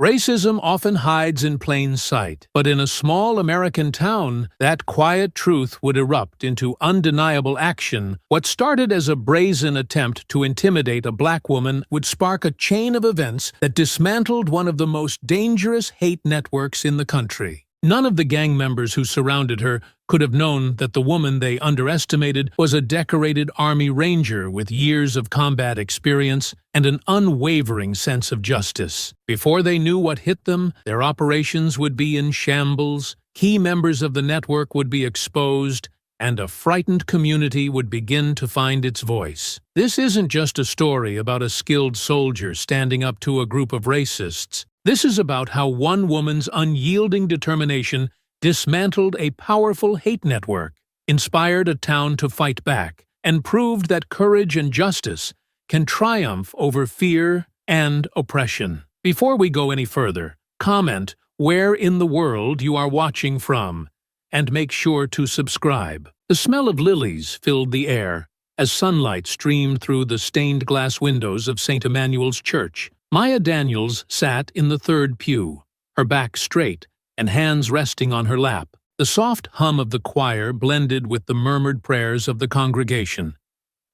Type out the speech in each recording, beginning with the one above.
Racism often hides in plain sight, but in a small American town, that quiet truth would erupt into undeniable action. What started as a brazen attempt to intimidate a black woman would spark a chain of events that dismantled one of the most dangerous hate networks in the country. None of the gang members who surrounded her could have known that the woman they underestimated was a decorated Army Ranger with years of combat experience and an unwavering sense of justice. Before they knew what hit them, their operations would be in shambles, key members of the network would be exposed, and a frightened community would begin to find its voice. This isn't just a story about a skilled soldier standing up to a group of racists. This is about how one woman's unyielding determination dismantled a powerful hate network, inspired a town to fight back, and proved that courage and justice can triumph over fear and oppression. Before we go any further, comment where in the world you are watching from, and make sure to subscribe. The smell of lilies filled the air as sunlight streamed through the stained glass windows of St. Emmanuel's Church. Maya Daniels sat in the third pew, her back straight and hands resting on her lap. The soft hum of the choir blended with the murmured prayers of the congregation,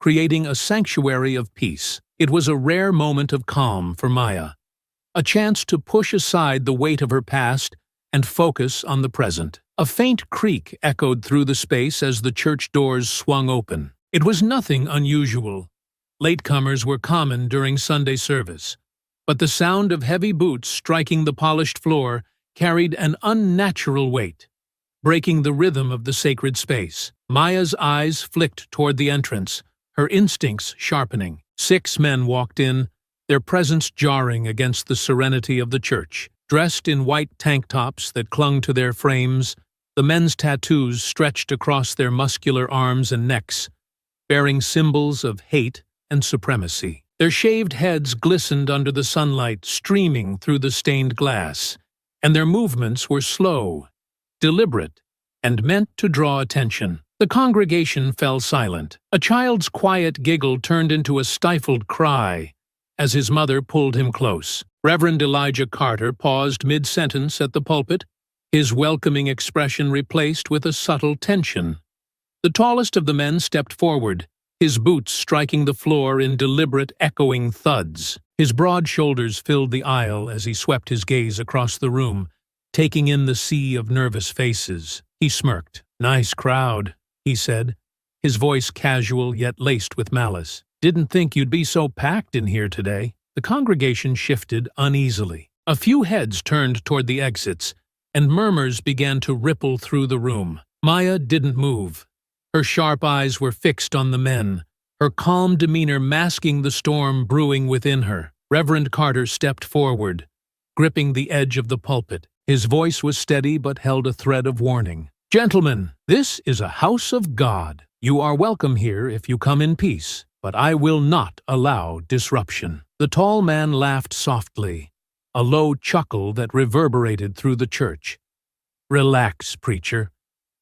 creating a sanctuary of peace. It was a rare moment of calm for Maya, a chance to push aside the weight of her past and focus on the present. A faint creak echoed through the space as the church doors swung open. It was nothing unusual. Latecomers were common during Sunday service, but the sound of heavy boots striking the polished floor carried an unnatural weight, breaking the rhythm of the sacred space. Maya's eyes flicked toward the entrance, her instincts sharpening. 6 men walked in, their presence jarring against the serenity of the church. Dressed in white tank tops that clung to their frames, the men's tattoos stretched across their muscular arms and necks, bearing symbols of hate and supremacy. Their shaved heads glistened under the sunlight streaming through the stained glass, and their movements were slow, deliberate, and meant to draw attention. The congregation fell silent. A child's quiet giggle turned into a stifled cry as his mother pulled him close. Reverend Elijah Carter paused mid-sentence at the pulpit, his welcoming expression replaced with a subtle tension. The tallest of the men stepped forward, his boots striking the floor in deliberate, echoing thuds. His broad shoulders filled the aisle as he swept his gaze across the room, taking in the sea of nervous faces. He smirked. "Nice crowd," he said, his voice casual yet laced with malice. "Didn't think you'd be so packed in here today." The congregation shifted uneasily. A few heads turned toward the exits, and murmurs began to ripple through the room. Maya didn't move. Her sharp eyes were fixed on the men, her calm demeanor masking the storm brewing within her. Reverend Carter stepped forward, gripping the edge of the pulpit. His voice was steady but held a thread of warning. "Gentlemen, this is a house of God. You are welcome here if you come in peace, but I will not allow disruption." The tall man laughed softly, a low chuckle that reverberated through the church. "Relax, preacher.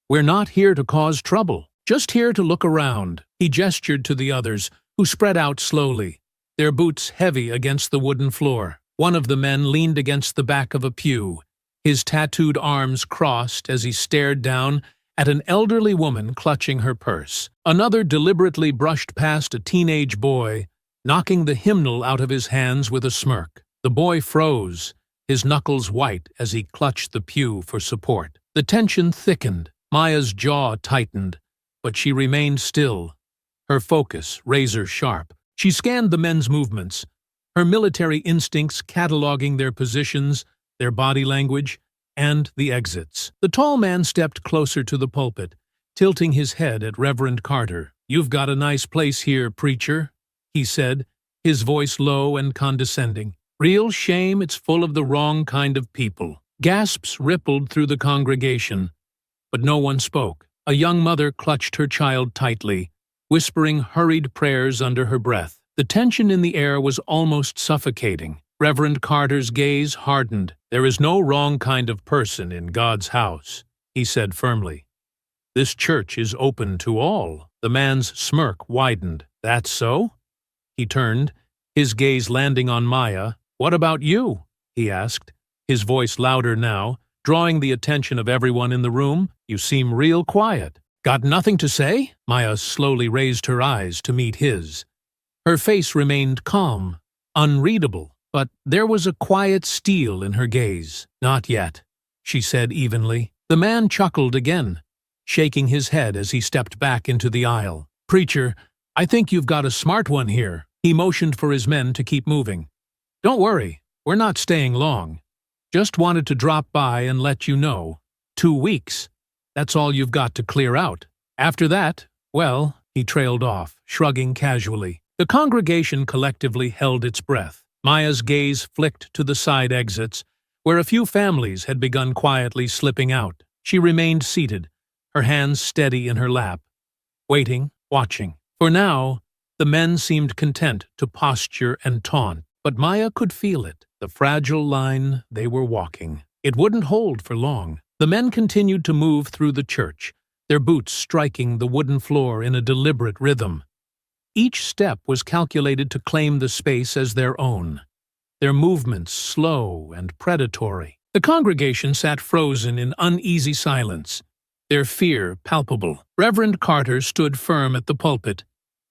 We're not here to cause trouble. Just here to look around." He gestured to the others, who spread out slowly, their boots heavy against the wooden floor. One of the men leaned against the back of a pew, his tattooed arms crossed as he stared down at an elderly woman clutching her purse. Another deliberately brushed past a teenage boy, knocking the hymnal out of his hands with a smirk. The boy froze, his knuckles white as he clutched the pew for support. The tension thickened. Maya's jaw tightened, but she remained still, her focus razor-sharp. She scanned the men's movements, her military instincts cataloging their positions, their body language, and the exits. The tall man stepped closer to the pulpit, tilting his head at Reverend Carter. "You've got a nice place here, preacher," he said, his voice low and condescending. "Real shame it's full of the wrong kind of people." Gasps rippled through the congregation, but no one spoke. A young mother clutched her child tightly, whispering hurried prayers under her breath. The tension in the air was almost suffocating. Reverend Carter's gaze hardened. "There is no wrong kind of person in God's house," he said firmly. "This church is open to all." The man's smirk widened. "That's so?" He turned, his gaze landing on Maya. "What about you? he asked, his voice louder now, drawing the attention of everyone in the room. You seem real quiet. Got nothing to say? Maya slowly raised her eyes to meet his. Her face remained calm, unreadable, but there was a quiet steel in her gaze. Not yet, she said evenly. The man chuckled again, shaking his head as he stepped back into the aisle. Preacher, I think you've got a smart one here. He motioned for his men to keep moving. Don't worry, we're not staying long. Just wanted to drop by and let you know. 2 weeks. That's all you've got to clear out. After that, well, he trailed off, shrugging casually. The congregation collectively held its breath. Maya's gaze flicked to the side exits, where a few families had begun quietly slipping out. She remained seated, her hands steady in her lap, waiting, watching. For now, the men seemed content to posture and taunt, but Maya could feel it, the fragile line they were walking. It wouldn't hold for long. The men continued to move through the church, their boots striking the wooden floor in a deliberate rhythm. Each step was calculated to claim the space as their own, their movements slow and predatory. The congregation sat frozen in uneasy silence, their fear palpable. Reverend Carter stood firm at the pulpit,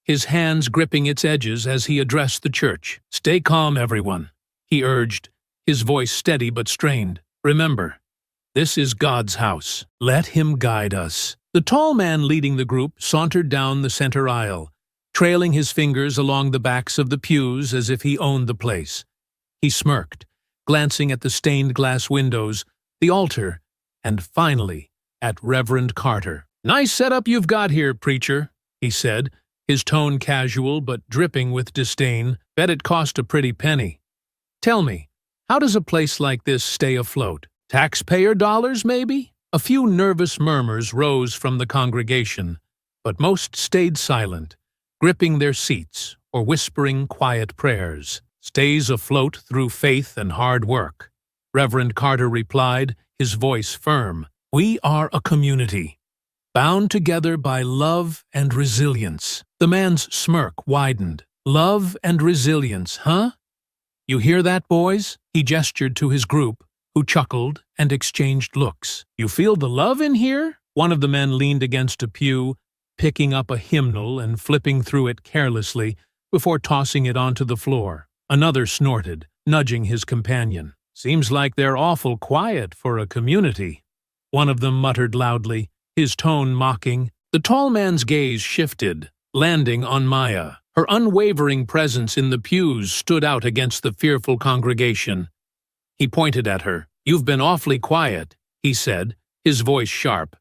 his hands gripping its edges as he addressed the church. Stay calm, everyone, he urged, his voice steady but strained. Remember, this is God's house. Let him guide us. The tall man leading the group sauntered down the center aisle, trailing his fingers along the backs of the pews as if he owned the place. He smirked, glancing at the stained glass windows, the altar, and finally at Reverend Carter. Nice setup you've got here, preacher, he said, his tone casual but dripping with disdain. Bet it cost a pretty penny. Tell me, how does a place like this stay afloat? Taxpayer dollars, maybe? A few nervous murmurs rose from the congregation, but most stayed silent, gripping their seats or whispering quiet prayers. Stays afloat through faith and hard work, Reverend Carter replied, his voice firm. We are a community, bound together by love and resilience. The man's smirk widened. Love and resilience, huh? You hear that, boys? He gestured to his group, who chuckled and exchanged looks. You feel the love in here? One of the men leaned against a pew, picking up a hymnal and flipping through it carelessly before tossing it onto the floor. Another snorted, nudging his companion. Seems like they're awful quiet for a community. One of them muttered loudly, his tone mocking. The tall man's gaze shifted, landing on Maya. Her unwavering presence in the pews stood out against the fearful congregation. He pointed at her. You've been awfully quiet, he said, his voice sharp.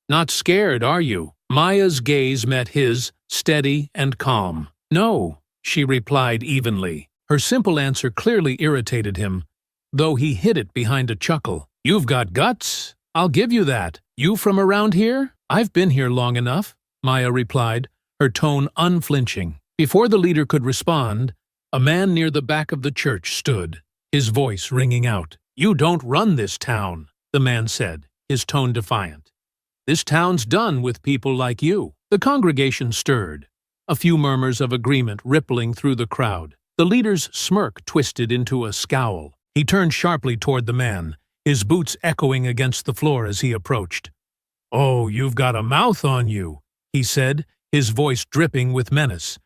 Not scared, are you? Maya's gaze met his, steady and calm. No, she replied evenly. Her simple answer clearly irritated him, though he hid it behind a chuckle. You've got guts, I'll give you that. You from around here? I've been here long enough, Maya replied, her tone unflinching. Before the leader could respond, a man near the back of the church stood, his voice ringing out. You don't run this town, the man said, his tone defiant. This town's done with people like you. The congregation stirred, a few murmurs of agreement rippling through the crowd. The leader's smirk twisted into a scowl. He turned sharply toward the man, his boots echoing against the floor as he approached. Oh, you've got a mouth on you, he said, his voice dripping with menace.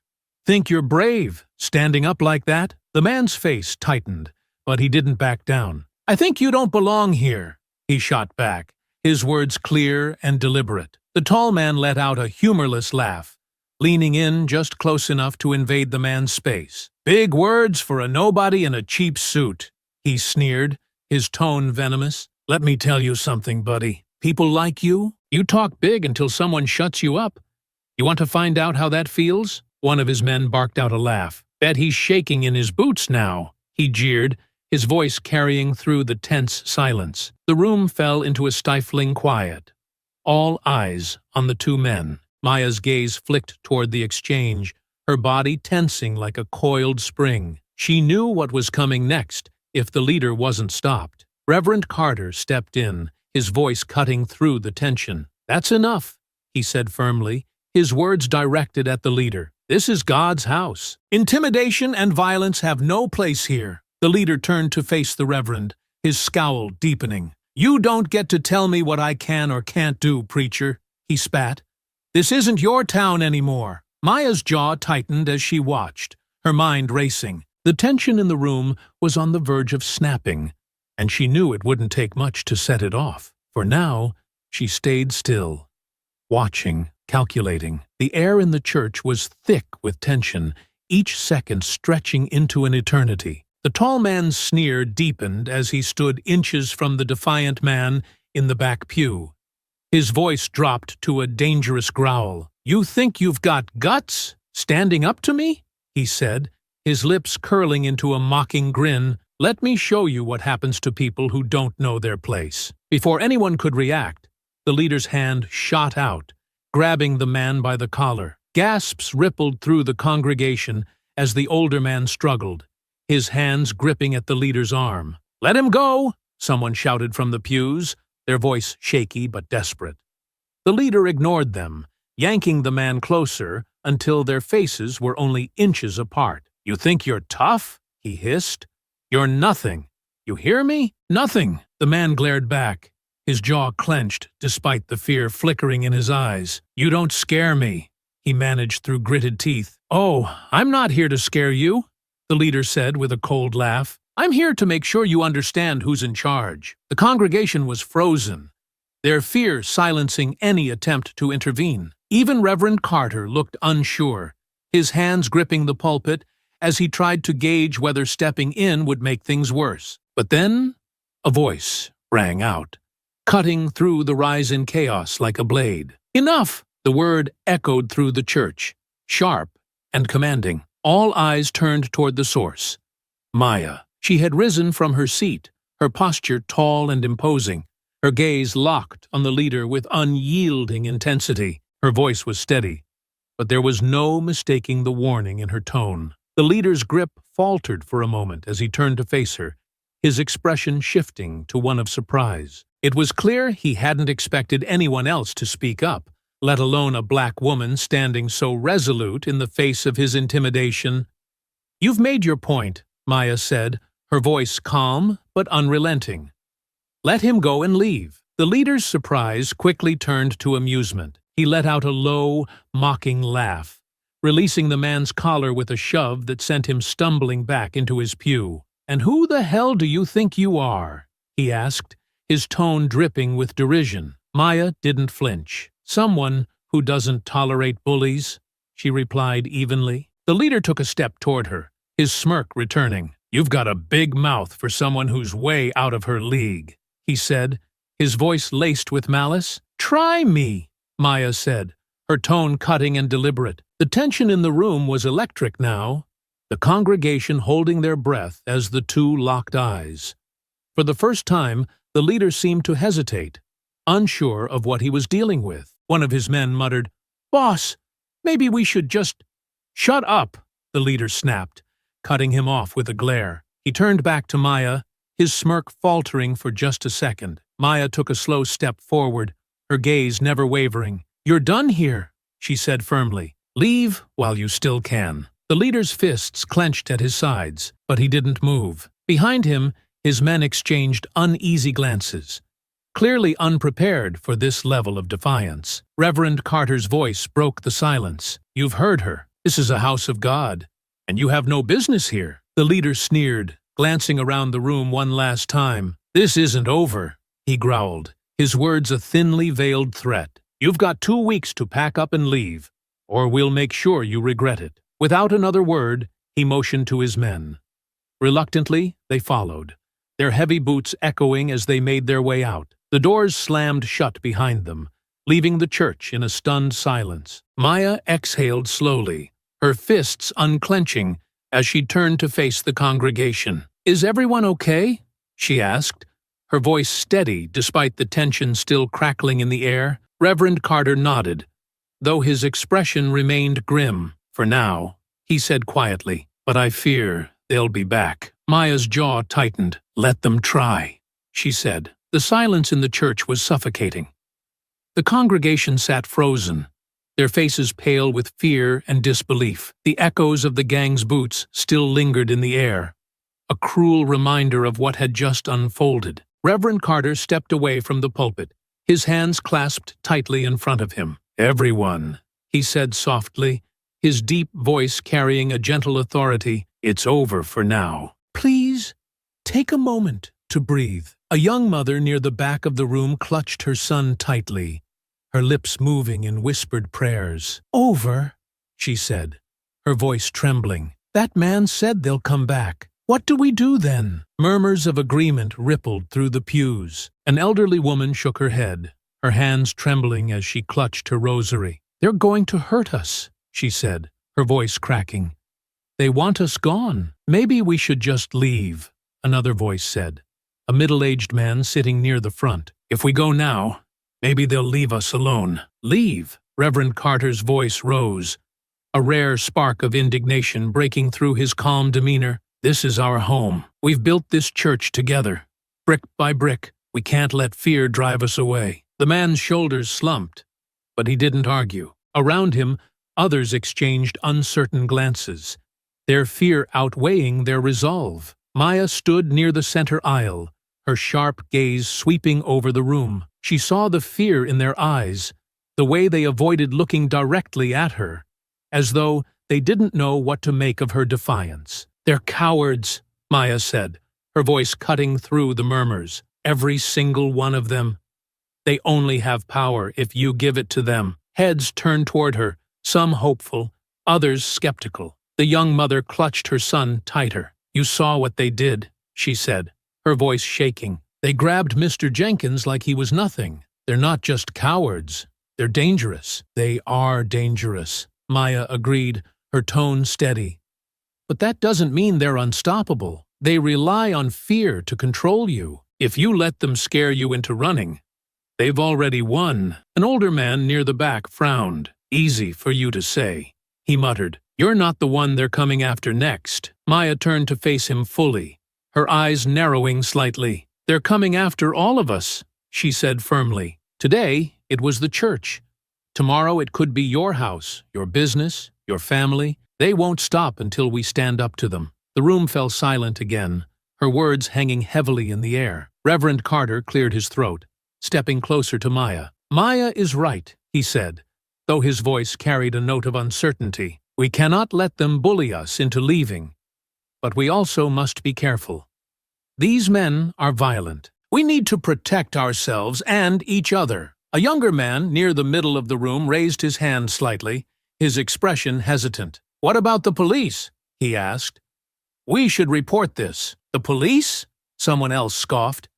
Think you're brave, standing up like that? The man's face tightened, but he didn't back down. I think you don't belong here, he shot back, his words clear and deliberate. The tall man let out a humorless laugh, leaning in just close enough to invade the man's space. Big words for a nobody in a cheap suit, he sneered, his tone venomous. Let me tell you something, buddy. People like you talk big until someone shuts you up. You want to find out how that feels? One of his men barked out a laugh. Bet he's shaking in his boots now, he jeered, his voice carrying through the tense silence. The room fell into a stifling quiet. All eyes on the two men. Maya's gaze flicked toward the exchange, her body tensing like a coiled spring. She knew what was coming next if the leader wasn't stopped. Reverend Carter stepped in, his voice cutting through the tension. That's enough, he said firmly, his words directed at the leader. This is God's house. Intimidation and violence have no place here. The leader turned to face the reverend, his scowl deepening. "You don't get to tell me what I can or can't do, preacher," he spat. "This isn't your town anymore." Maya's jaw tightened as she watched, her mind racing. The tension in the room was on the verge of snapping, and she knew it wouldn't take much to set it off. For now, she stayed still, watching, calculating. The air in the church was thick with tension, each second stretching into an eternity. The tall man's sneer deepened as he stood inches from the defiant man in the back pew. His voice dropped to a dangerous growl. "You think you've got guts? Standing up to me?" he said, his lips curling into a mocking grin. "Let me show you what happens to people who don't know their place." Before anyone could react, the leader's hand shot out, grabbing the man by the collar. Gasps rippled through the congregation as the older man struggled, his hands gripping at the leader's arm. "Let him go!" someone shouted from the pews, their voice shaky but desperate. The leader ignored them, yanking the man closer until their faces were only inches apart. "You think you're tough?" he hissed. "You're nothing. You hear me? Nothing." The man glared back, his jaw clenched despite the fear flickering in his eyes. "You don't scare me," he managed through gritted teeth. "Oh, I'm not here to scare you," the leader said with a cold laugh. "I'm here to make sure you understand who's in charge." The congregation was frozen, their fear silencing any attempt to intervene. Even Reverend Carter looked unsure, his hands gripping the pulpit as he tried to gauge whether stepping in would make things worse. But then, a voice rang out, cutting through the rise in chaos like a blade. "Enough!" The word echoed through the church, sharp and commanding. All eyes turned toward the source, Maya. She had risen from her seat, her posture tall and imposing, her gaze locked on the leader with unyielding intensity. Her voice was steady, but there was no mistaking the warning in her tone. The leader's grip faltered for a moment as he turned to face her, his expression shifting to one of surprise. It was clear he hadn't expected anyone else to speak up, let alone a black woman standing so resolute in the face of his intimidation. "You've made your point," Maya said, her voice calm but unrelenting. "Let him go and leave." The leader's surprise quickly turned to amusement. He let out a low, mocking laugh, releasing the man's collar with a shove that sent him stumbling back into his pew. "And who the hell do you think you are?" he asked, his tone dripping with derision. Maya didn't flinch. "Someone who doesn't tolerate bullies," she replied evenly. The leader took a step toward her, his smirk returning. "You've got a big mouth for someone who's way out of her league," he said, his voice laced with malice. "Try me," Maya said, her tone cutting and deliberate. The tension in the room was electric now, the congregation holding their breath as the two locked eyes. For the first time, the leader seemed to hesitate, unsure of what he was dealing with. One of his men muttered, "Boss, maybe we should just—" "Shut up," the leader snapped, cutting him off with a glare. He turned back to Maya, his smirk faltering for just a second. Maya took a slow step forward, her gaze never wavering. "You're done here," she said firmly. "Leave while you still can." The leader's fists clenched at his sides, but he didn't move. Behind him, his men exchanged uneasy glances, clearly unprepared for this level of defiance. Reverend Carter's voice broke the silence. "You've heard her. This is a house of God, and you have no business here." The leader sneered, glancing around the room one last time. "This isn't over," he growled, his words a thinly veiled threat. "You've got 2 weeks to pack up and leave, or we'll make sure you regret it." Without another word, he motioned to his men. Reluctantly, they followed, their heavy boots echoing as they made their way out. The doors slammed shut behind them, leaving the church in a stunned silence. Maya exhaled slowly, her fists unclenching as she turned to face the congregation. "Is everyone okay?" she asked, her voice steady despite the tension still crackling in the air. Reverend Carter nodded, though his expression remained grim. "For now," he said quietly, "but I fear they'll be back." Maya's jaw tightened. "Let them try," she said. The silence in the church was suffocating. The congregation sat frozen, their faces pale with fear and disbelief. The echoes of the gang's boots still lingered in the air. a cruel reminder of what had just unfolded. Reverend Carter stepped away from the pulpit, his hands clasped tightly in front of him. "Everyone," he said softly, his deep voice carrying a gentle authority, "it's over for now. Please, take a moment to breathe." A young mother near the back of the room clutched her son tightly, her lips moving in whispered prayers. "Over," she said, her voice trembling. "That man said they'll come back. What do we do then?" Murmurs of agreement rippled through the pews. An elderly woman shook her head, her hands trembling as she clutched her rosary. "They're going to hurt us," she said, her voice cracking. "They want us gone. Maybe we should just leave," another voice said, a middle-aged man sitting near the front. "If we go now, maybe they'll leave us alone." "Leave?" Reverend Carter's voice rose, a rare spark of indignation breaking through his calm demeanor. "This is our home. We've built this church together. Brick by brick, we can't let fear drive us away." The man's shoulders slumped, but he didn't argue. Around him, others exchanged uncertain glances, their fear outweighing their resolve. Maya stood near the center aisle, her sharp gaze sweeping over the room. She saw the fear in their eyes, the way they avoided looking directly at her, as though they didn't know what to make of her defiance. "They're cowards," Maya said, her voice cutting through the murmurs. "Every single one of them. They only have power if you give it to them." Heads turned toward her, some hopeful, others skeptical. The young mother clutched her son tighter. "You saw what they did," she said, her voice shaking. "They grabbed Mr. Jenkins like he was nothing. They're not just cowards. They're dangerous." "They are dangerous," Maya agreed, her tone steady. "But that doesn't mean they're unstoppable. They rely on fear to control you. If you let them scare you into running, they've already won." An older man near the back frowned. "Easy for you to say," he muttered. "You're not the one they're coming after next." Maya turned to face him fully, her eyes narrowing slightly. "They're coming after all of us," she said firmly. "Today, it was the church. Tomorrow it could be your house, your business, your family. They won't stop until we stand up to them." The room fell silent again, her words hanging heavily in the air. Reverend Carter cleared his throat, stepping closer to Maya. "Maya is right," he said, though his voice carried a note of uncertainty. "We cannot let them bully us into leaving, but we also must be careful. These men are violent. We need to protect ourselves and each other." A younger man near the middle of the room raised his hand slightly, his expression hesitant. "What about the police?" he asked. "We should report this." "The police?" someone else scoffed.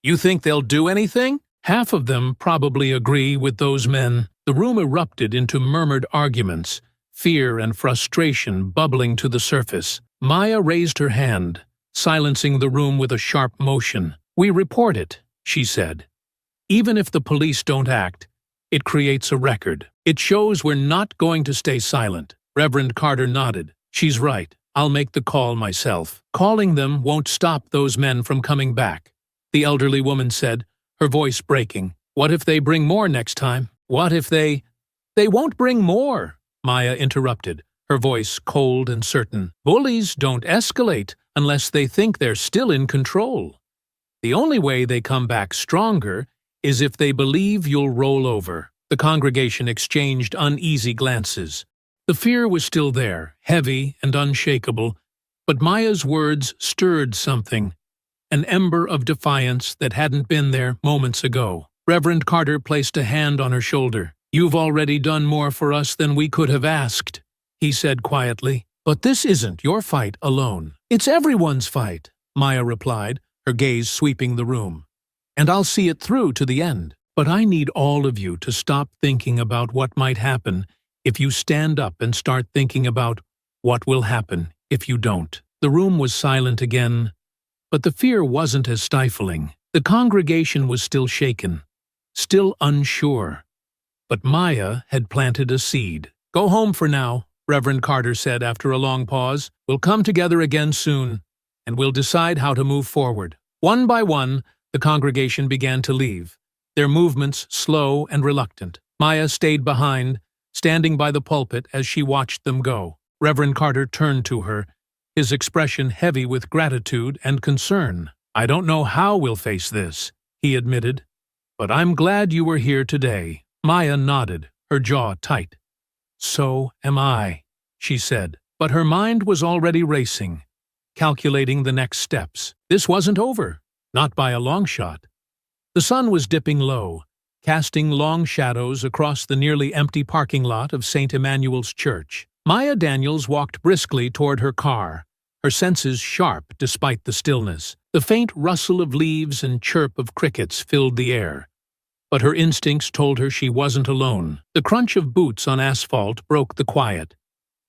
"You think they'll do anything?" "Half of them probably agree with those men." The room erupted into murmured arguments, fear and frustration bubbling to the surface. Maya raised her hand, silencing the room with a sharp motion. "We report it," she said. "Even if the police don't act, it creates a record. It shows we're not going to stay silent." Reverend Carter nodded. "She's right. I'll make the call myself." "Calling them won't stop those men from coming back," the elderly woman said, her voice breaking. "What if they bring more next time? What if they—" "They won't bring more," Maya interrupted, her voice cold and certain. "Bullies don't escalate unless they think they're still in control. The only way they come back stronger is if they believe you'll roll over." The congregation exchanged uneasy glances. The fear was still there, heavy and unshakable, but Maya's words stirred something, an ember of defiance that hadn't been there moments ago. Reverend Carter placed a hand on her shoulder. "You've already done more for us than we could have asked," he said quietly. "But this isn't your fight alone. It's everyone's fight," Maya replied, her gaze sweeping the room. "And I'll see it through to the end. But I need all of you to stop thinking about what might happen if you stand up and start thinking about what will happen if you don't." The room was silent again, but the fear wasn't as stifling. The congregation was still shaken, still unsure. But Maya had planted a seed. "Go home for now," Reverend Carter said after a long pause. "We'll come together again soon, and we'll decide how to move forward." One by one, the congregation began to leave, their movements slow and reluctant. Maya stayed behind, standing by the pulpit as she watched them go. Reverend Carter turned to her, his expression heavy with gratitude and concern. "I don't know how we'll face this," he admitted, "but I'm glad you were here today." Maya nodded, her jaw tight. "So am I," she said, but her mind was already racing, calculating the next steps. This wasn't over, not by a long shot. The sun was dipping low, casting long shadows across the nearly empty parking lot of St. Emmanuel's Church. Maya Daniels walked briskly toward her car, her senses sharp despite the stillness. The faint rustle of leaves and chirp of crickets filled the air, but her instincts told her she wasn't alone. The crunch of boots on asphalt broke the quiet,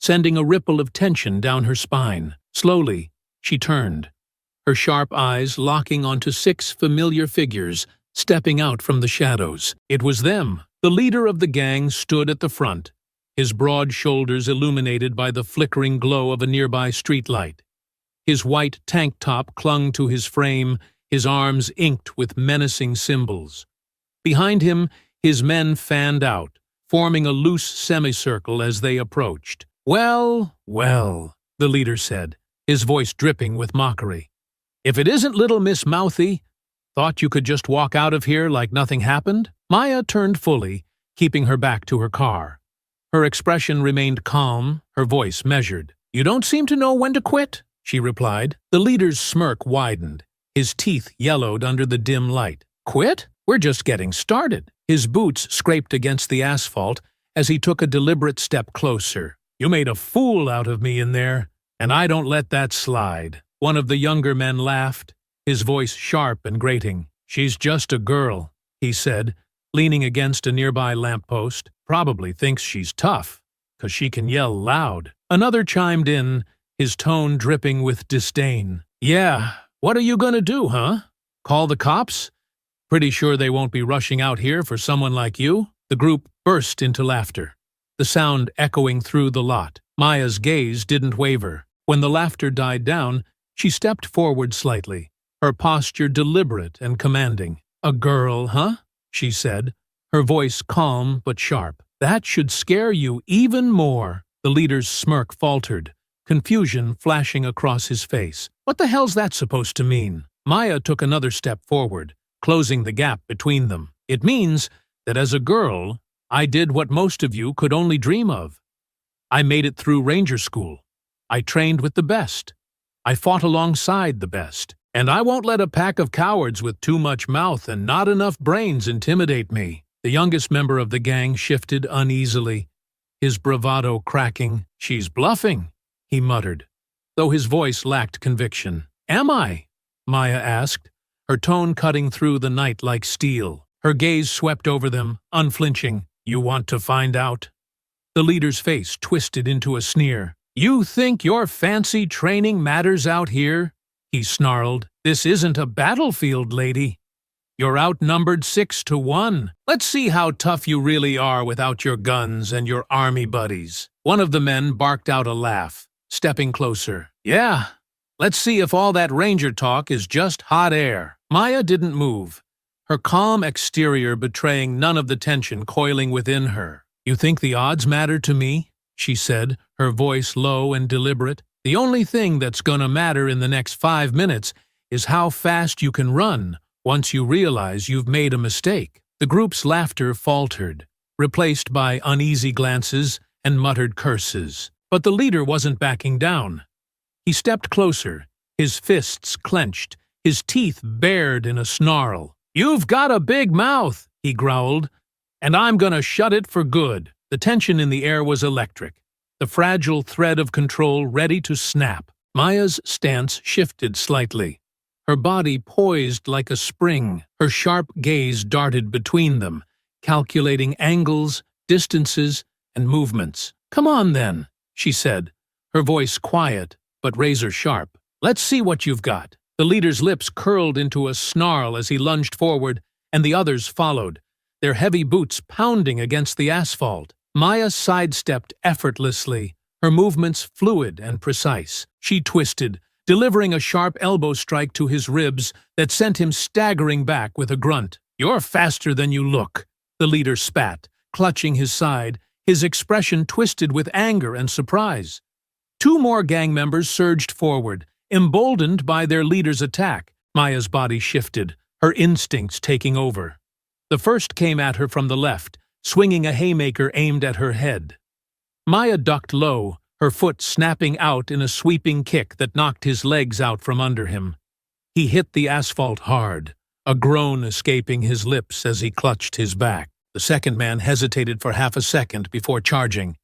sending a ripple of tension down her spine. Slowly, she turned, her sharp eyes locking onto 6 familiar figures stepping out from the shadows. It was them. The leader of the gang stood at the front, his broad shoulders illuminated by the flickering glow of a nearby streetlight. His white tank top clung to his frame, his arms inked with menacing symbols. Behind him, his men fanned out, forming a loose semicircle as they approached. "Well, well," the leader said, his voice dripping with mockery. "If it isn't little Miss Mouthy, thought you could just walk out of here like nothing happened?" Maya turned fully, keeping her back to her car. Her expression remained calm, her voice measured. "You don't seem to know when to quit," she replied. The leader's smirk widened, his teeth yellowed under the dim light. "Quit? We're just getting started." His boots scraped against the asphalt as he took a deliberate step closer. "You made a fool out of me in there, and I don't let that slide." One of the younger men laughed, his voice sharp and grating. "She's just a girl," he said, leaning against a nearby lamppost. "Probably thinks she's tough, 'cause she can yell loud." Another chimed in, his tone dripping with disdain. "Yeah, what are you gonna do, huh? Call the cops? Pretty sure they won't be rushing out here for someone like you." The group burst into laughter, the sound echoing through the lot. Maya's gaze didn't waver. When the laughter died down, she stepped forward slightly, her posture deliberate and commanding. "A girl, huh?" she said, her voice calm but sharp. "That should scare you even more." The leader's smirk faltered, confusion flashing across his face. "What the hell's that supposed to mean?" Maya took another step forward, closing the gap between them. "It means that as a girl, I did what most of you could only dream of. I made it through Ranger School. I trained with the best. I fought alongside the best. And I won't let a pack of cowards with too much mouth and not enough brains intimidate me." The youngest member of the gang shifted uneasily, his bravado cracking. "She's bluffing," he muttered, though his voice lacked conviction. "Am I?" Maya asked, her tone cutting through the night like steel. Her gaze swept over them, unflinching. "You want to find out?" The leader's face twisted into a sneer. "You think your fancy training matters out here?" he snarled. "This isn't a battlefield, lady. You're outnumbered 6-1. Let's see how tough you really are without your guns and your army buddies." One of the men barked out a laugh, stepping closer. "Yeah, let's see if all that ranger talk is just hot air." Maya didn't move, her calm exterior betraying none of the tension coiling within her. "You think the odds matter to me?" she said, her voice low and deliberate. "The only thing that's gonna matter in the next 5 minutes is how fast you can run once you realize you've made a mistake." The group's laughter faltered, replaced by uneasy glances and muttered curses. But the leader wasn't backing down. He stepped closer, his fists clenched, his teeth bared in a snarl. "You've got a big mouth," he growled, "and I'm gonna shut it for good." The tension in the air was electric, the fragile thread of control ready to snap. Maya's stance shifted slightly, her body poised like a spring. Her sharp gaze darted between them, calculating angles, distances, and movements. "Come on, then," she said, her voice quiet but razor-sharp. "Let's see what you've got." The leader's lips curled into a snarl as he lunged forward, and the others followed, their heavy boots pounding against the asphalt. Maya sidestepped effortlessly, her movements fluid and precise. She twisted, delivering a sharp elbow strike to his ribs that sent him staggering back with a grunt. "You're faster than you look," the leader spat, clutching his side, his expression twisted with anger and surprise. Two more gang members surged forward, emboldened by their leader's attack. Maya's body shifted, her instincts taking over. The first came at her from the left, swinging a haymaker aimed at her head. Maya ducked low, her foot snapping out in a sweeping kick that knocked his legs out from under him. He hit the asphalt hard, a groan escaping his lips as he clutched his back. The second man hesitated for half a second before charging.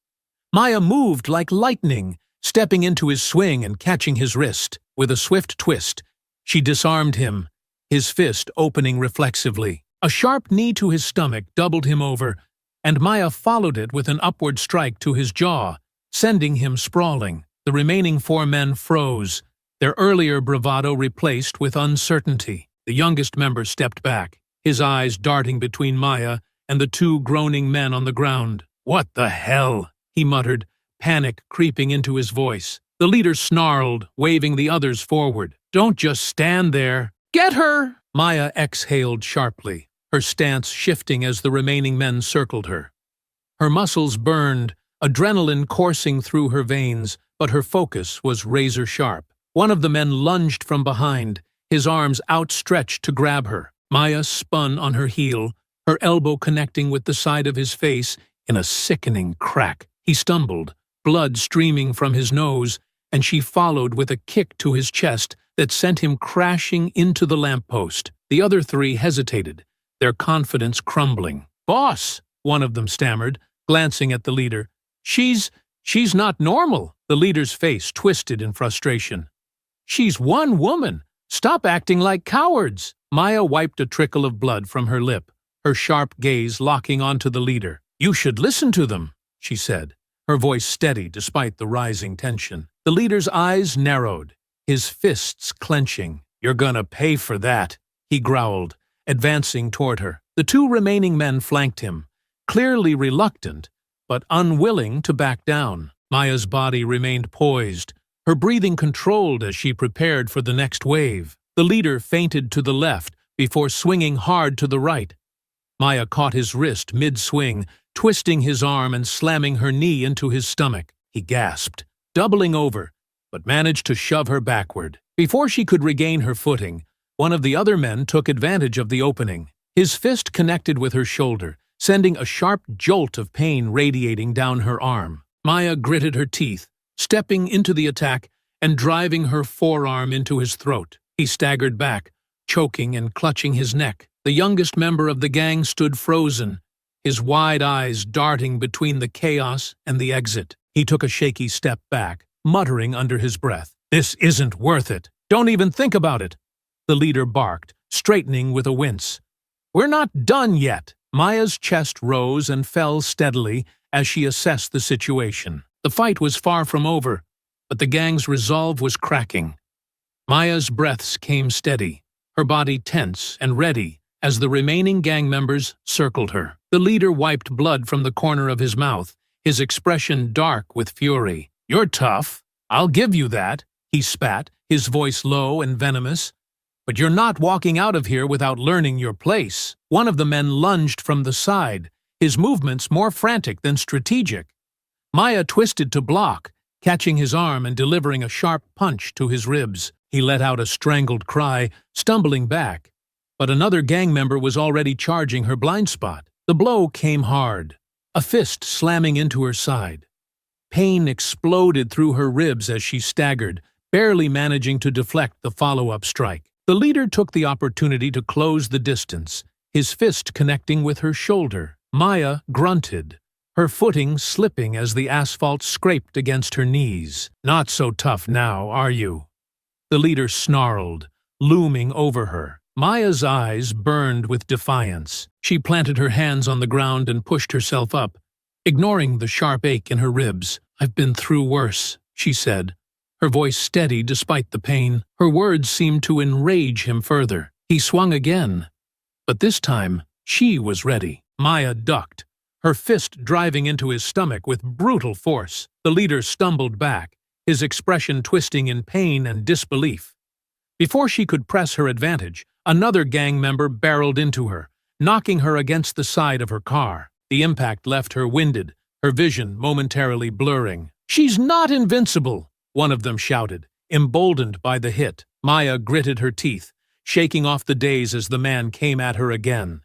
Maya moved like lightning, stepping into his swing and catching his wrist. With a swift twist, she disarmed him, his fist opening reflexively. A sharp knee to his stomach doubled him over, and Maya followed it with an upward strike to his jaw, sending him sprawling. The remaining four men froze, their earlier bravado replaced with uncertainty. The youngest member stepped back, his eyes darting between Maya and the two groaning men on the ground. "What the hell?" he muttered, panic creeping into his voice. The leader snarled, waving the others forward. "Don't just stand there. Get her!" Maya exhaled sharply, her stance shifting as the remaining men circled her. Her muscles burned, adrenaline coursing through her veins, but her focus was razor-sharp. One of the men lunged from behind, his arms outstretched to grab her. Maya spun on her heel, her elbow connecting with the side of his face in a sickening crack. He stumbled, blood streaming from his nose, and she followed with a kick to his chest that sent him crashing into the lamppost. The other three hesitated, their confidence crumbling. "Boss," one of them stammered, glancing at the leader. She's not normal." The leader's face twisted in frustration. "She's one woman. Stop acting like cowards." Maya wiped a trickle of blood from her lip, her sharp gaze locking onto the leader. "You should listen to them," she said, her voice steady despite the rising tension. The leader's eyes narrowed, his fists clenching. "You're gonna pay for that," he growled, advancing toward her. The two remaining men flanked him, clearly reluctant, but unwilling to back down. Maya's body remained poised, her breathing controlled as she prepared for the next wave. The leader feinted to the left before swinging hard to the right. Maya caught his wrist mid-swing, twisting his arm and slamming her knee into his stomach. He gasped, doubling over, but managed to shove her backward. Before she could regain her footing, one of the other men took advantage of the opening. His fist connected with her shoulder, sending a sharp jolt of pain radiating down her arm. Maya gritted her teeth, stepping into the attack and driving her forearm into his throat. He staggered back, choking and clutching his neck. The youngest member of the gang stood frozen, his wide eyes darting between the chaos and the exit. He took a shaky step back, muttering under his breath, "This isn't worth it. Don't even think about it." The leader barked, straightening with a wince. "We're not done yet." Maya's chest rose and fell steadily as she assessed the situation. The fight was far from over, but the gang's resolve was cracking. Maya's breaths came steady, her body tense and ready as the remaining gang members circled her. The leader wiped blood from the corner of his mouth, his expression dark with fury. "You're tough. I'll give you that," he spat, his voice low and venomous. "But you're not walking out of here without learning your place." One of the men lunged from the side, his movements more frantic than strategic. Maya twisted to block, catching his arm and delivering a sharp punch to his ribs. He let out a strangled cry, stumbling back, but another gang member was already charging her blind spot. The blow came hard, a fist slamming into her side. Pain exploded through her ribs as she staggered, barely managing to deflect the follow-up strike. The leader took the opportunity to close the distance, his fist connecting with her shoulder. Maya grunted, her footing slipping as the asphalt scraped against her knees. "Not so tough now, are you?" The leader snarled, looming over her. Maya's eyes burned with defiance. She planted her hands on the ground and pushed herself up, ignoring the sharp ache in her ribs. "I've been through worse," she said, her voice steady despite the pain. Her words seemed to enrage him further. He swung again, but this time she was ready. Maya ducked, her fist driving into his stomach with brutal force. The leader stumbled back, his expression twisting in pain and disbelief. Before she could press her advantage, another gang member barreled into her, knocking her against the side of her car. The impact left her winded, her vision momentarily blurring. "She's not invincible," one of them shouted, emboldened by the hit. Maya gritted her teeth, shaking off the daze as the man came at her again.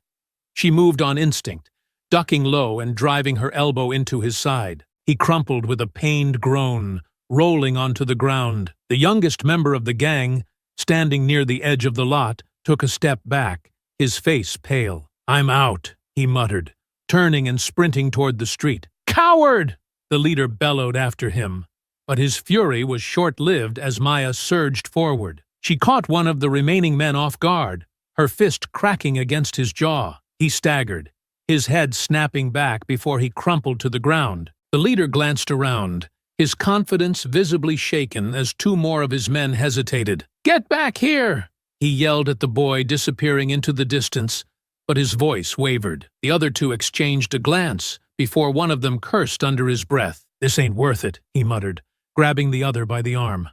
She moved on instinct, ducking low and driving her elbow into his side. He crumpled with a pained groan, rolling onto the ground. The youngest member of the gang, standing near the edge of the lot, took a step back, his face pale. "I'm out," he muttered, turning and sprinting toward the street. "Coward!" the leader bellowed after him. But his fury was short-lived as Maya surged forward. She caught one of the remaining men off guard, her fist cracking against his jaw. He staggered, his head snapping back before he crumpled to the ground. The leader glanced around, his confidence visibly shaken as two more of his men hesitated. "Get back here!" he yelled at the boy, disappearing into the distance, but his voice wavered. The other two exchanged a glance before one of them cursed under his breath. "This ain't worth it," he muttered, grabbing the other by the arm.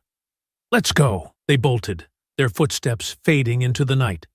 "Let's go." They bolted, their footsteps fading into the night.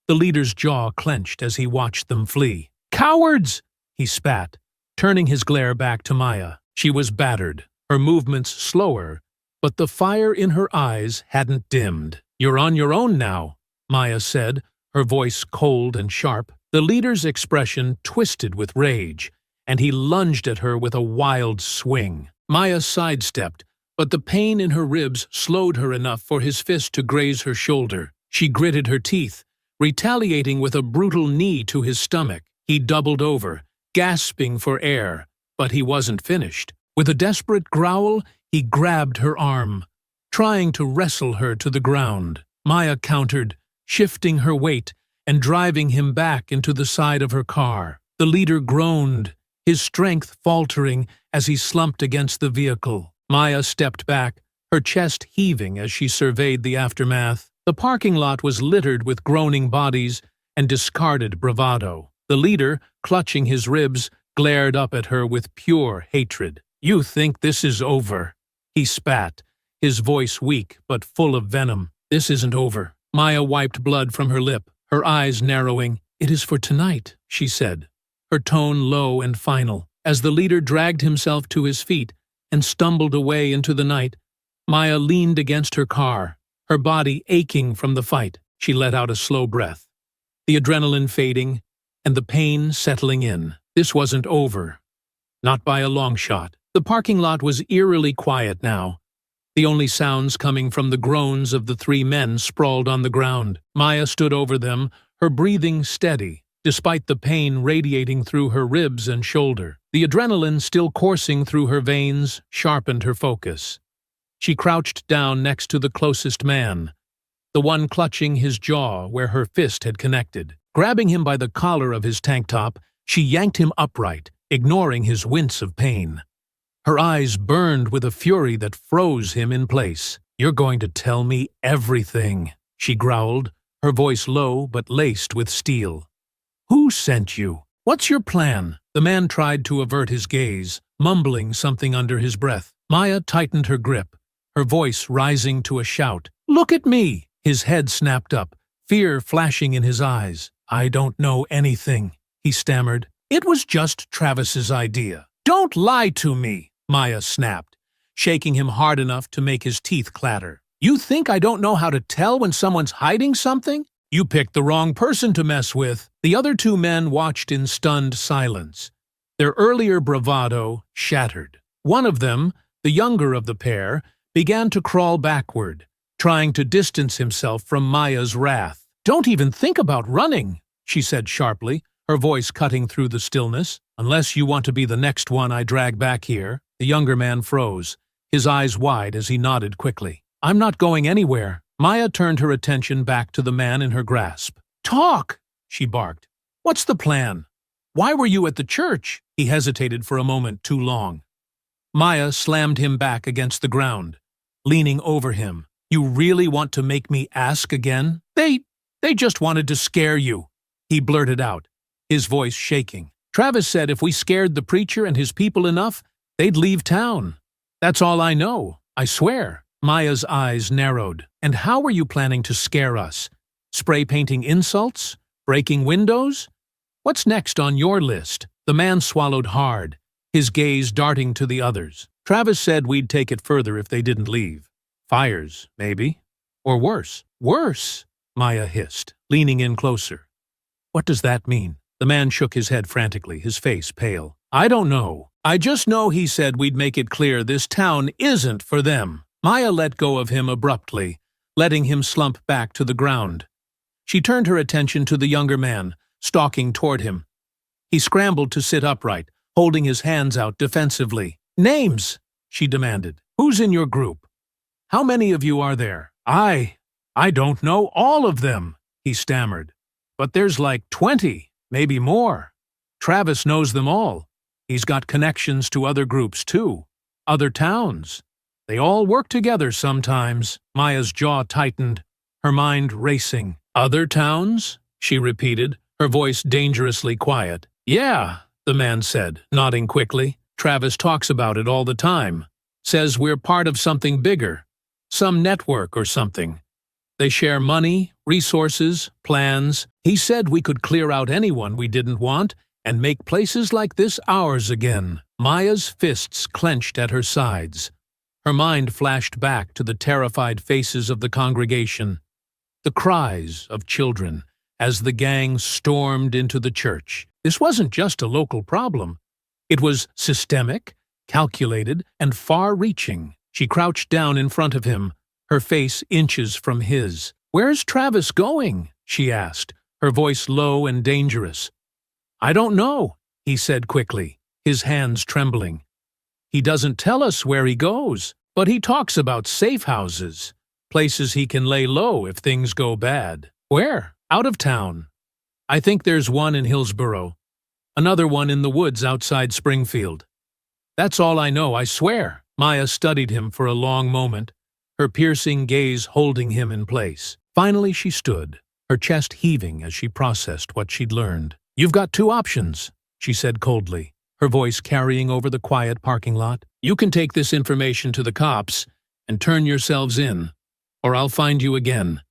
The leader's jaw clenched as he watched them flee. "Cowards!" he spat, turning his glare back to Maya. She was battered, her movements slower, but the fire in her eyes hadn't dimmed. "You're on your own now," Maya said, her voice cold and sharp. The leader's expression twisted with rage, and he lunged at her with a wild swing. Maya sidestepped, but the pain in her ribs slowed her enough for his fist to graze her shoulder. She gritted her teeth, retaliating with a brutal knee to his stomach. He doubled over, gasping for air, but he wasn't finished. With a desperate growl, he grabbed her arm, trying to wrestle her to the ground. Maya countered, shifting her weight and driving him back into the side of her car. The leader groaned, his strength faltering as he slumped against the vehicle. Maya stepped back, her chest heaving as she surveyed the aftermath. The parking lot was littered with groaning bodies and discarded bravado. The leader, clutching his ribs, glared up at her with pure hatred. "You think this is over?" he spat, his voice weak but full of venom. "This isn't over." Maya wiped blood from her lip, her eyes narrowing. "It is for tonight," she said, her tone low and final. As the leader dragged himself to his feet and stumbled away into the night, Maya leaned against her car, her body aching from the fight. She let out a slow breath, the adrenaline fading and the pain settling in. This wasn't over. Not by a long shot. The parking lot was eerily quiet now, the only sounds coming from the groans of the three men sprawled on the ground. Maya stood over them, her breathing steady, despite the pain radiating through her ribs and shoulder. The adrenaline still coursing through her veins sharpened her focus. She crouched down next to the closest man, the one clutching his jaw where her fist had connected. Grabbing him by the collar of his tank top, she yanked him upright, ignoring his wince of pain. Her eyes burned with a fury that froze him in place. "You're going to tell me everything," she growled, her voice low but laced with steel. "Who sent you? What's your plan?" The man tried to avert his gaze, mumbling something under his breath. Maya tightened her grip, her voice rising to a shout. "Look at me!" His head snapped up, fear flashing in his eyes. "I don't know anything," he stammered. "It was just Travis's idea." "Don't lie to me," Maya snapped, shaking him hard enough to make his teeth clatter. "You think I don't know how to tell when someone's hiding something? You picked the wrong person to mess with." The other two men watched in stunned silence, their earlier bravado shattered. One of them, the younger of the pair, began to crawl backward, trying to distance himself from Maya's wrath. "Don't even think about running," she said sharply, her voice cutting through the stillness. "Unless you want to be the next one I drag back here." The younger man froze, his eyes wide as he nodded quickly. "I'm not going anywhere." Maya turned her attention back to the man in her grasp. "Talk!" she barked. "What's the plan? Why were you at the church?" He hesitated for a moment too long. Maya slammed him back against the ground, leaning over him. "You really want to make me ask again?" They just wanted to scare you," he blurted out, his voice shaking. "Travis said if we scared the preacher and his people enough, they'd leave town. That's all I know, I swear." Maya's eyes narrowed. "And how were you planning to scare us? Spray painting insults? Breaking windows? What's next on your list?" The man swallowed hard, his gaze darting to the others. Travis said we'd take it further if they didn't leave. Fires, maybe. Or worse. Worse, Maya hissed, leaning in closer. What does that mean? The man shook his head frantically, his face pale. I don't know. I just know he said we'd make it clear this town isn't for them. Maya let go of him abruptly, letting him slump back to the ground. She turned her attention to the younger man, stalking toward him. He scrambled to sit upright, holding his hands out defensively. Names, she demanded. Who's in your group? How many of you are there? I don't know all of them, he stammered. But there's like 20, maybe more. Travis knows them all. He's got connections to other groups too, other towns. They all work together sometimes. Maya's jaw tightened, her mind racing. Other towns? She repeated, her voice dangerously quiet. Yeah, the man said, nodding quickly. Travis talks about it all the time. Says we're part of something bigger. Some network or something. They share money, resources, plans. He said we could clear out anyone we didn't want and make places like this ours again. Maya's fists clenched at her sides. Her mind flashed back to the terrified faces of the congregation, the cries of children as the gang stormed into the church. This wasn't just a local problem. It was systemic, calculated, and far-reaching. She crouched down in front of him, her face inches from his. Where's Travis going? She asked, her voice low and dangerous. I don't know, he said quickly, his hands trembling. He doesn't tell us where he goes, but he talks about safe houses, places he can lay low if things go bad. Where? Out of town. I think there's one in Hillsboro, another one in the woods outside Springfield. That's all I know, I swear. Maya studied him for a long moment, her piercing gaze holding him in place. Finally she stood, her chest heaving as she processed what she'd learned. You've got two options, she said coldly, her voice carrying over the quiet parking lot. You can take this information to the cops and turn yourselves in, or I'll find you again.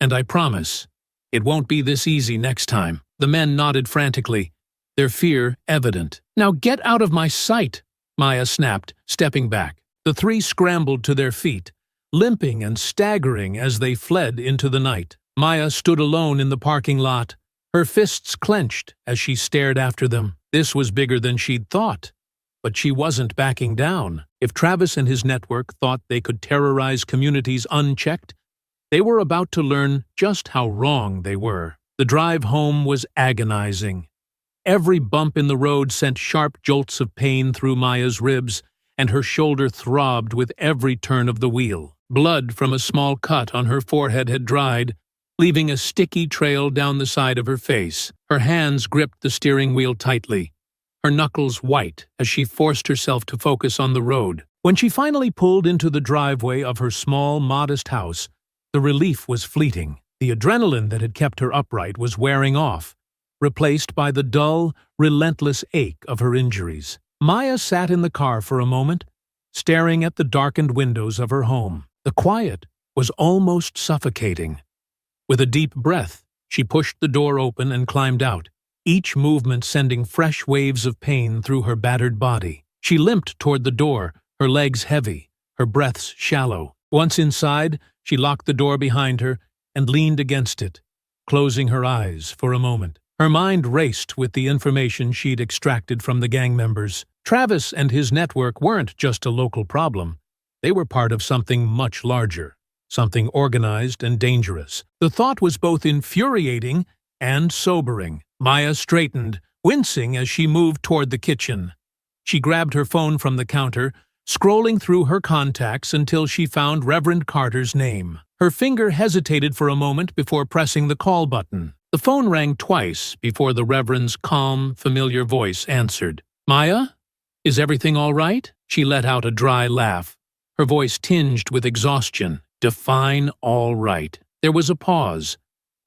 And I promise, it won't be this easy next time. The men nodded frantically, their fear evident. Now get out of my sight, Maya snapped, stepping back. The three scrambled to their feet, limping and staggering as they fled into the night. Maya stood alone in the parking lot, her fists clenched as she stared after them. This was bigger than she'd thought. But she wasn't backing down. If Travis and his network thought they could terrorize communities unchecked, they were about to learn just how wrong they were. The drive home was agonizing. Every bump in the road sent sharp jolts of pain through Maya's ribs, and her shoulder throbbed with every turn of the wheel. Blood from a small cut on her forehead had dried, leaving a sticky trail down the side of her face. Her hands gripped the steering wheel tightly, her knuckles white as she forced herself to focus on the road. When she finally pulled into the driveway of her small, modest house, the relief was fleeting. The adrenaline that had kept her upright was wearing off, replaced by the dull, relentless ache of her injuries. Maya sat in the car for a moment, staring at the darkened windows of her home. The quiet was almost suffocating. With a deep breath, she pushed the door open and climbed out, each movement sending fresh waves of pain through her battered body. She limped toward the door, her legs heavy, her breaths shallow. Once inside, she locked the door behind her and leaned against it, closing her eyes for a moment. Her mind raced with the information she'd extracted from the gang members. Travis and his network weren't just a local problem. They were part of something much larger, something organized and dangerous. The thought was both infuriating and sobering. Maya straightened, wincing as she moved toward the kitchen. She grabbed her phone from the counter, scrolling through her contacts until she found Reverend Carter's name. Her finger hesitated for a moment before pressing the call button. The phone rang twice before the Reverend's calm, familiar voice answered. Maya? Is everything all right? She let out a dry laugh, her voice tinged with exhaustion. Define all right. There was a pause,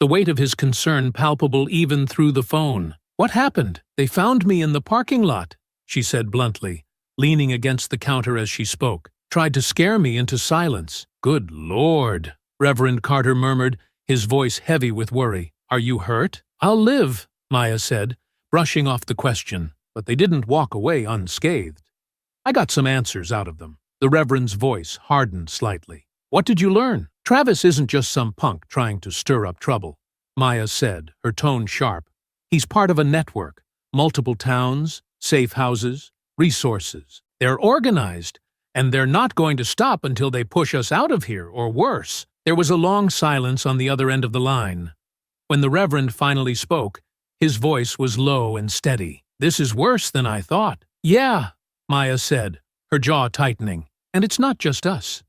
the weight of his concern palpable even through the phone. What happened? They found me in the parking lot, she said bluntly, leaning against the counter as she spoke. Tried to scare me into silence. Good Lord, Reverend Carter murmured, his voice heavy with worry. Are you hurt? I'll live, Maya said, brushing off the question, but they didn't walk away unscathed. I got some answers out of them. The Reverend's voice hardened slightly. What did you learn? Travis isn't just some punk trying to stir up trouble, Maya said, her tone sharp. He's part of a network, multiple towns, safe houses, resources. They're organized, and they're not going to stop until they push us out of here, or worse. There was a long silence on the other end of the line. When the Reverend finally spoke, his voice was low and steady. This is worse than I thought. Yeah, Maya said, her jaw tightening. And it's not just us.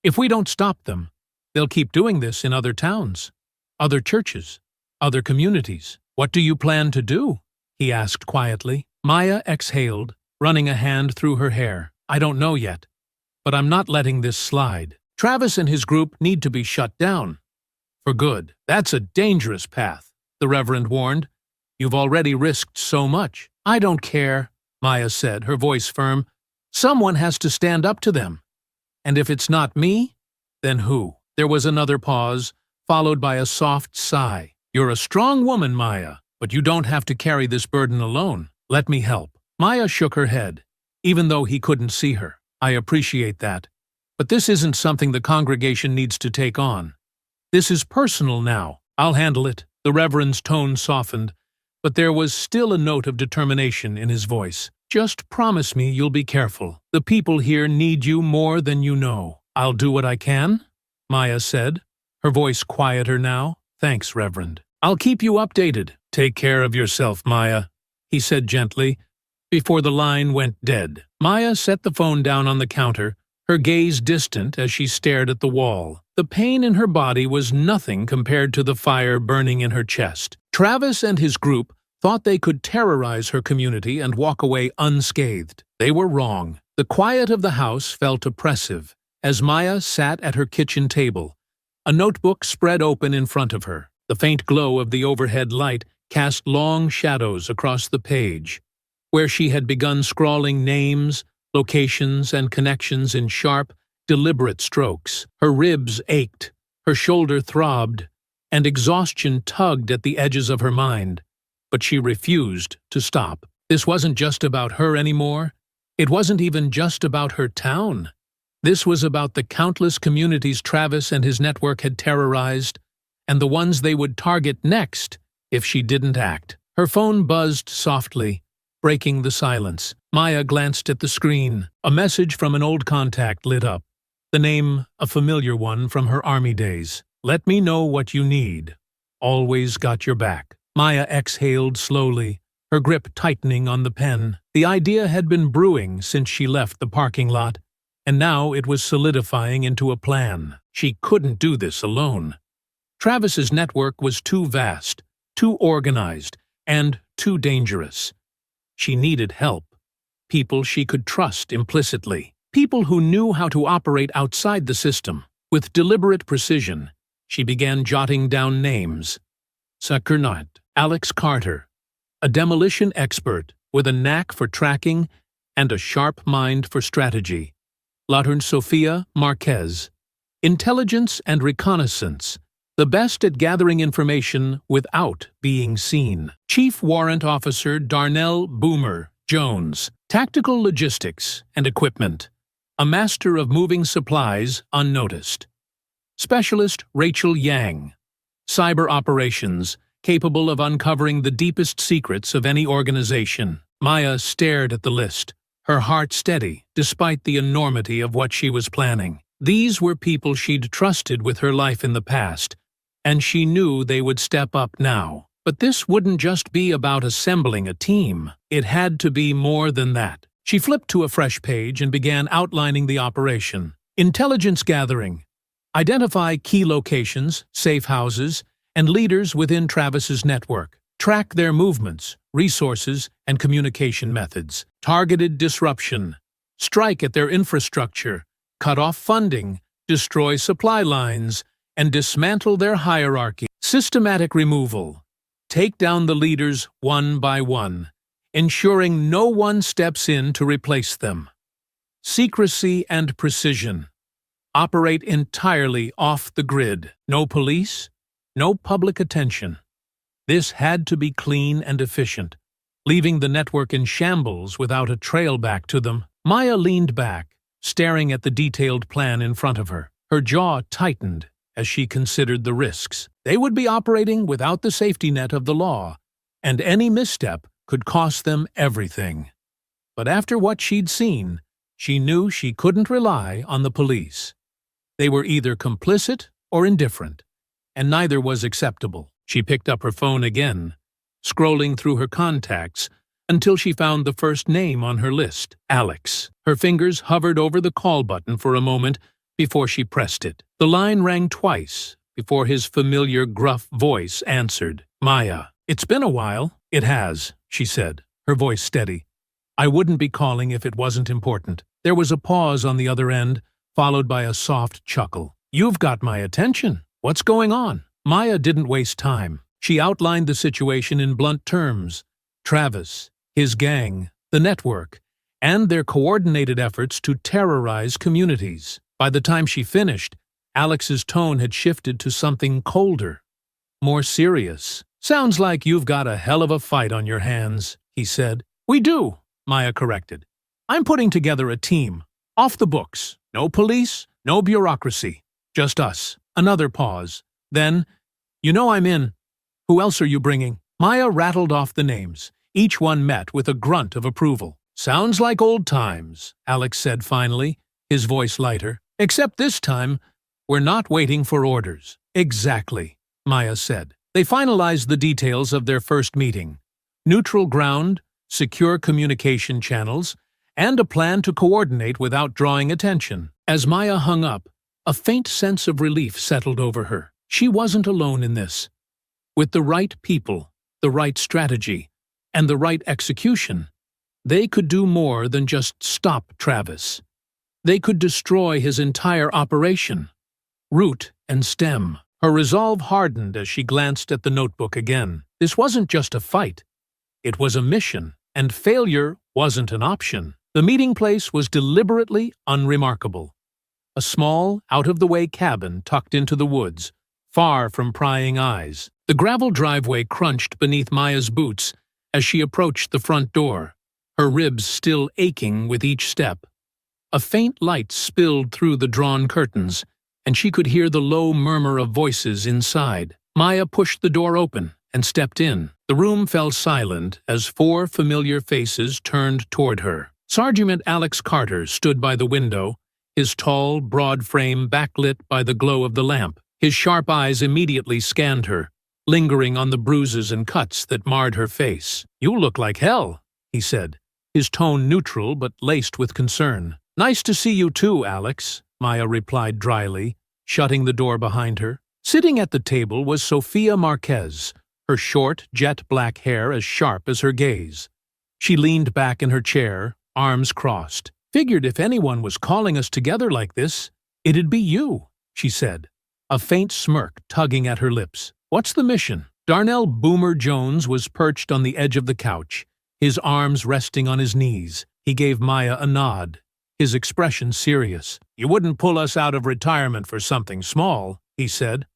If we don't stop them, they'll keep doing this in other towns, other churches, other communities. What do you plan to do? He asked quietly. Maya exhaled, running a hand through her hair. I don't know yet, but I'm not letting this slide. Travis and his group need to be shut down. For good. That's a dangerous path, the Reverend warned. You've already risked so much. I don't care, Maya said, her voice firm. Someone has to stand up to them. And if it's not me, then who? There was another pause, followed by a soft sigh. You're a strong woman, Maya, but you don't have to carry this burden alone. Let me help. Maya shook her head, even though he couldn't see her. I appreciate that. But this isn't something the congregation needs to take on. This is personal now. I'll handle it. The Reverend's tone softened, but there was still a note of determination in his voice. Just promise me you'll be careful. The people here need you more than you know. I'll do what I can, Maya said, her voice quieter now. Thanks, Reverend. I'll keep you updated. Take care of yourself, Maya, he said gently, before the line went dead. Maya set the phone down on the counter, her gaze distant as she stared at the wall. The pain in her body was nothing compared to the fire burning in her chest. Travis and his group thought they could terrorize her community and walk away unscathed. They were wrong. The quiet of the house felt oppressive as Maya sat at her kitchen table, a notebook spread open in front of her. The faint glow of the overhead light cast long shadows across the page, where she had begun scrawling names, locations, and connections in sharp, deliberate strokes. Her ribs ached, her shoulder throbbed, and exhaustion tugged at the edges of her mind. But she refused to stop. This wasn't just about her anymore. It wasn't even just about her town. This was about the countless communities Travis and his network had terrorized, and the ones they would target next if she didn't act. Her phone buzzed softly, breaking the silence. Maya glanced at the screen. A message from an old contact lit up. The name, a familiar one from her army days. Let me know what you need. Always got your back. Maya exhaled slowly, her grip tightening on the pen. The idea had been brewing since she left the parking lot, and now it was solidifying into a plan. She couldn't do this alone. Travis's network was too vast, too organized, and too dangerous. She needed help. People she could trust implicitly. People who knew how to operate outside the system. With deliberate precision, she began jotting down names. Sakurnat, Alex Carter, a demolition expert with a knack for tracking and a sharp mind for strategy. Latern Sofia Marquez, intelligence and reconnaissance, the best at gathering information without being seen. Chief Warrant Officer Darnell Boomer Jones, tactical logistics and equipment, a master of moving supplies unnoticed. Specialist Rachel Yang, cyber operations, capable of uncovering the deepest secrets of any organization. Maya stared at the list, her heart steady despite the enormity of what she was planning. These were people she'd trusted with her life in the past, and she knew they would step up now. But this wouldn't just be about assembling a team. It had to be more than that. She flipped to a fresh page and began outlining the operation. Intelligence gathering. Identify key locations, safe houses, and leaders within Travis's network. Track their movements, resources, and communication methods. Targeted disruption. Strike at their infrastructure, cut off funding, destroy supply lines, and dismantle their hierarchy. Systematic removal. Take down the leaders one by one, ensuring no one steps in to replace them. Secrecy and precision. Operate entirely off the grid. No police, no public attention. This had to be clean and efficient, leaving the network in shambles without a trail back to them. Maya leaned back, staring at the detailed plan in front of her. Her jaw tightened as she considered the risks. They would be operating without the safety net of the law, and any misstep could cost them everything. But after what she'd seen, she knew she couldn't rely on the police. They were either complicit or indifferent, and neither was acceptable. She picked up her phone again, scrolling through her contacts until she found the first name on her list, Alex. Her fingers hovered over the call button for a moment before she pressed it. The line rang twice before his familiar gruff voice answered. "Maya." "It's been a while." "It has," she said, her voice steady. "I wouldn't be calling if it wasn't important." There was a pause on the other end, followed by a soft chuckle. "You've got my attention. What's going on?" Maya didn't waste time. She outlined the situation in blunt terms. Travis, his gang, the network, and their coordinated efforts to terrorize communities. By the time she finished, Alex's tone had shifted to something colder, more serious. "Sounds like you've got a hell of a fight on your hands," he said. "We do," Maya corrected. "I'm putting together a team. Off the books. No police, no bureaucracy. Just us." Another pause. Then, "You know I'm in. Who else are you bringing?" Maya rattled off the names. Each one met with a grunt of approval. "Sounds like old times," Alex said finally, his voice lighter. "Except this time, we're not waiting for orders." "Exactly," Maya said. They finalized the details of their first meeting. Neutral ground, secure communication channels, and a plan to coordinate without drawing attention. As Maya hung up, a faint sense of relief settled over her. She wasn't alone in this. With the right people, the right strategy, and the right execution, they could do more than just stop Travis. They could destroy his entire operation, root and stem. Her resolve hardened as she glanced at the notebook again. This wasn't just a fight. It was a mission, and failure wasn't an option. The meeting place was deliberately unremarkable. A small, out-of-the-way cabin tucked into the woods, far from prying eyes. The gravel driveway crunched beneath Maya's boots as she approached the front door, her ribs still aching with each step. A faint light spilled through the drawn curtains, and she could hear the low murmur of voices inside. Maya pushed the door open and stepped in. The room fell silent as four familiar faces turned toward her. Sergeant Alex Carter stood by the window, his tall, broad frame backlit by the glow of the lamp. His sharp eyes immediately scanned her, lingering on the bruises and cuts that marred her face. "You look like hell," he said, his tone neutral but laced with concern. "Nice to see you too, Alex," Maya replied dryly, shutting the door behind her. Sitting at the table was Sofia Marquez, her short, jet-black hair as sharp as her gaze. She leaned back in her chair, arms crossed. "Figured if anyone was calling us together like this, it'd be you," she said, a faint smirk tugging at her lips. "What's the mission?" Darnell Boomer Jones was perched on the edge of the couch, his arms resting on his knees. He gave Maya a nod, his expression serious. "You wouldn't pull us out of retirement for something small," he said.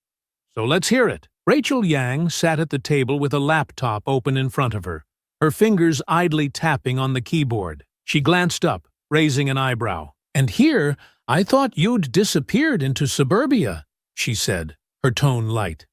"So let's hear it." Rachel Yang sat at the table with a laptop open in front of her, her fingers idly tapping on the keyboard. She glanced up, raising an eyebrow. "And here, I thought you'd disappeared into suburbia," she said, her tone light.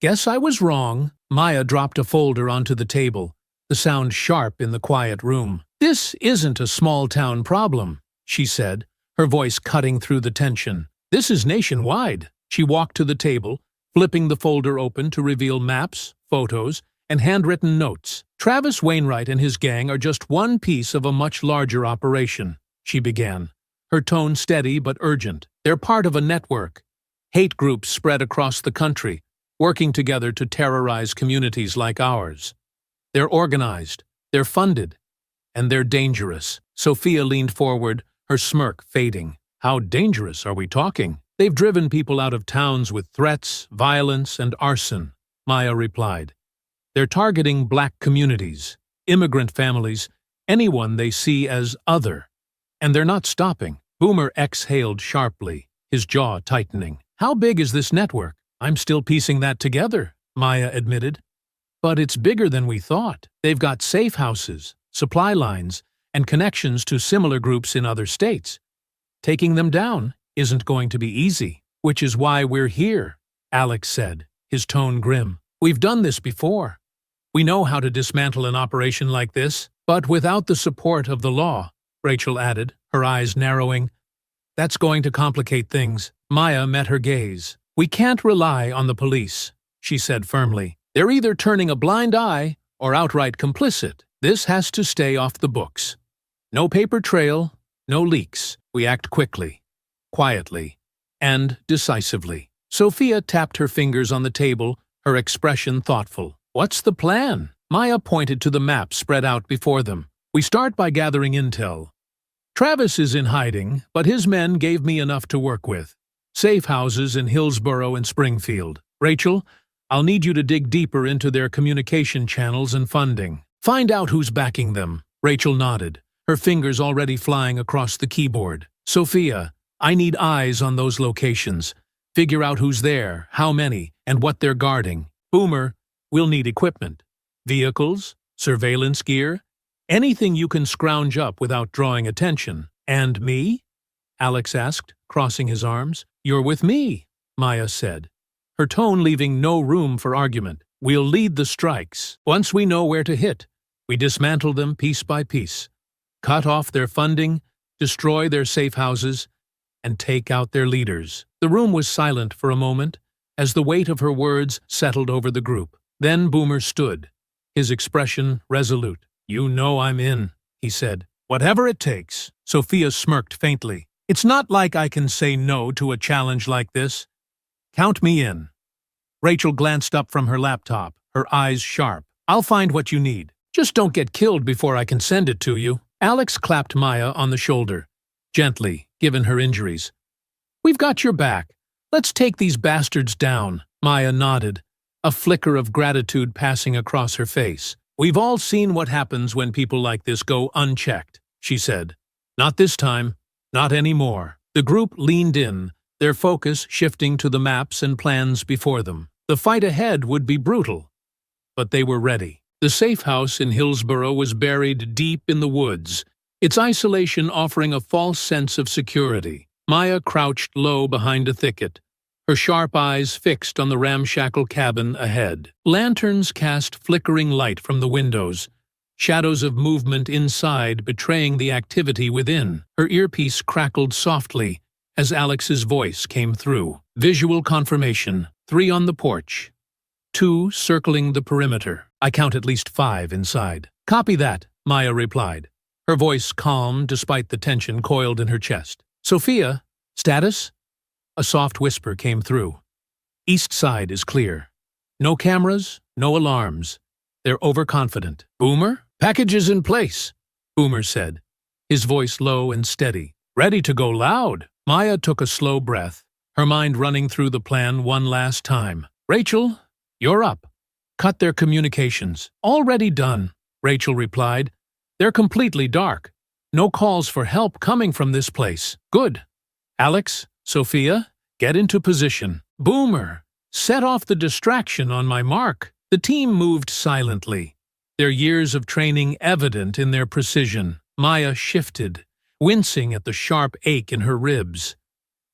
"Guess I was wrong." Maya dropped a folder onto the table, the sound sharp in the quiet room. "This isn't a small-town problem," she said, her voice cutting through the tension. "This is nationwide." She walked to the table, flipping the folder open to reveal maps, photos, and handwritten notes. "Travis Wainwright and his gang are just one piece of a much larger operation," she began, her tone steady but urgent. "They're part of a network. Hate groups spread across the country, working together to terrorize communities like ours. They're organized, they're funded, and they're dangerous." Sophia leaned forward, her smirk fading. "How dangerous are we talking?" "They've driven people out of towns with threats, violence, and arson," Maya replied. "They're targeting black communities, immigrant families, anyone they see as other. And they're not stopping." Boomer exhaled sharply, his jaw tightening. "How big is this network?" "I'm still piecing that together," Maya admitted. "But it's bigger than we thought. They've got safe houses, supply lines, and connections to similar groups in other states. Taking them down isn't going to be easy, which is why we're here, Alex said, his tone grim. We've done this before. We know how to dismantle an operation like this, but without the support of the law, Rachel added, her eyes narrowing. That's going to complicate things. Maya met her gaze. We can't rely on the police, she said firmly. They're either turning a blind eye or outright complicit. This has to stay off the books. No paper trail, no leaks. We act quickly, quietly, and decisively. Sophia tapped her fingers on the table, her expression thoughtful. What's the plan? Maya pointed to the map spread out before them. We start by gathering intel. Travis is in hiding, but his men gave me enough to work with. Safe houses in Hillsborough and Springfield. Rachel, I'll need you to dig deeper into their communication channels and funding. Find out who's backing them. Rachel nodded, her fingers already flying across the keyboard. Sophia, I need eyes on those locations. Figure out who's there, how many, and what they're guarding. Boomer, we'll need equipment. Vehicles, surveillance gear, anything you can scrounge up without drawing attention. And me? Alex asked, crossing his arms. You're with me, Maya said, her tone leaving no room for argument. We'll lead the strikes. Once we know where to hit, we dismantle them piece by piece, cut off their funding, destroy their safe houses, and take out their leaders. The room was silent for a moment as the weight of her words settled over the group. Then Boomer stood, his expression resolute. You know I'm in, he said. Whatever it takes. Sophia smirked faintly. It's not like I can say no to a challenge like this. Count me in. Rachel glanced up from her laptop, her eyes sharp. I'll find what you need. Just don't get killed before I can send it to you. Alex clapped Maya on the shoulder, gently, given her injuries. We've got your back. Let's take these bastards down. Maya nodded, a flicker of gratitude passing across her face. We've all seen what happens when people like this go unchecked, she said. Not this time. Not anymore. The group leaned in, their focus shifting to the maps and plans before them. The fight ahead would be brutal, but they were ready. The safe house in Hillsborough was buried deep in the woods, its isolation offering a false sense of security. Maya crouched low behind a thicket, her sharp eyes fixed on the ramshackle cabin ahead. Lanterns cast flickering light from the windows, shadows of movement inside betraying the activity within. Her earpiece crackled softly as Alex's voice came through. Visual confirmation. 3 on the porch. 2 circling the perimeter. I count at least 5 inside. Copy that, Maya replied, her voice calm despite the tension coiled in her chest. Sophia, status? A soft whisper came through. East side is clear. No cameras, no alarms. They're overconfident. Boomer? Packages in place, Boomer said, his voice low and steady. Ready to go loud. Maya took a slow breath, her mind running through the plan one last time. Rachel, you're up. Cut their communications. Already done, Rachel replied. They're completely dark. No calls for help coming from this place. Good. Alex, Sophia, get into position. Boomer, set off the distraction on my mark. The team moved silently, their years of training evident in their precision. Maya shifted, wincing at the sharp ache in her ribs.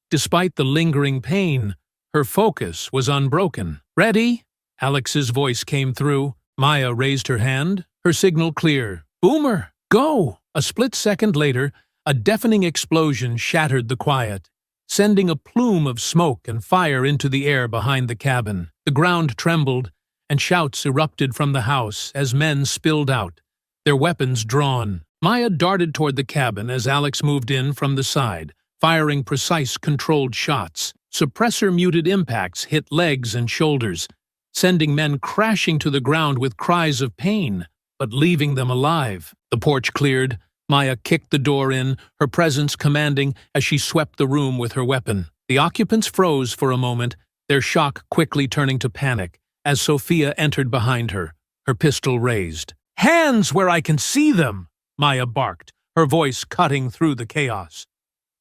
Despite the lingering pain, her focus was unbroken. Ready? Alex's voice came through. Maya raised her hand, her signal clear. Boomer, go! A split second later, a deafening explosion shattered the quiet, sending a plume of smoke and fire into the air behind the cabin. The ground trembled, and shouts erupted from the house as men spilled out, their weapons drawn. Maya darted toward the cabin as Alex moved in from the side, firing precise, controlled shots. Suppressor-muted impacts hit legs and shoulders, sending men crashing to the ground with cries of pain, but leaving them alive. The porch cleared. Maya kicked the door in, her presence commanding as she swept the room with her weapon. The occupants froze for a moment, their shock quickly turning to panic as Sophia entered behind her, her pistol raised. Hands where I can see them! Maya barked, her voice cutting through the chaos.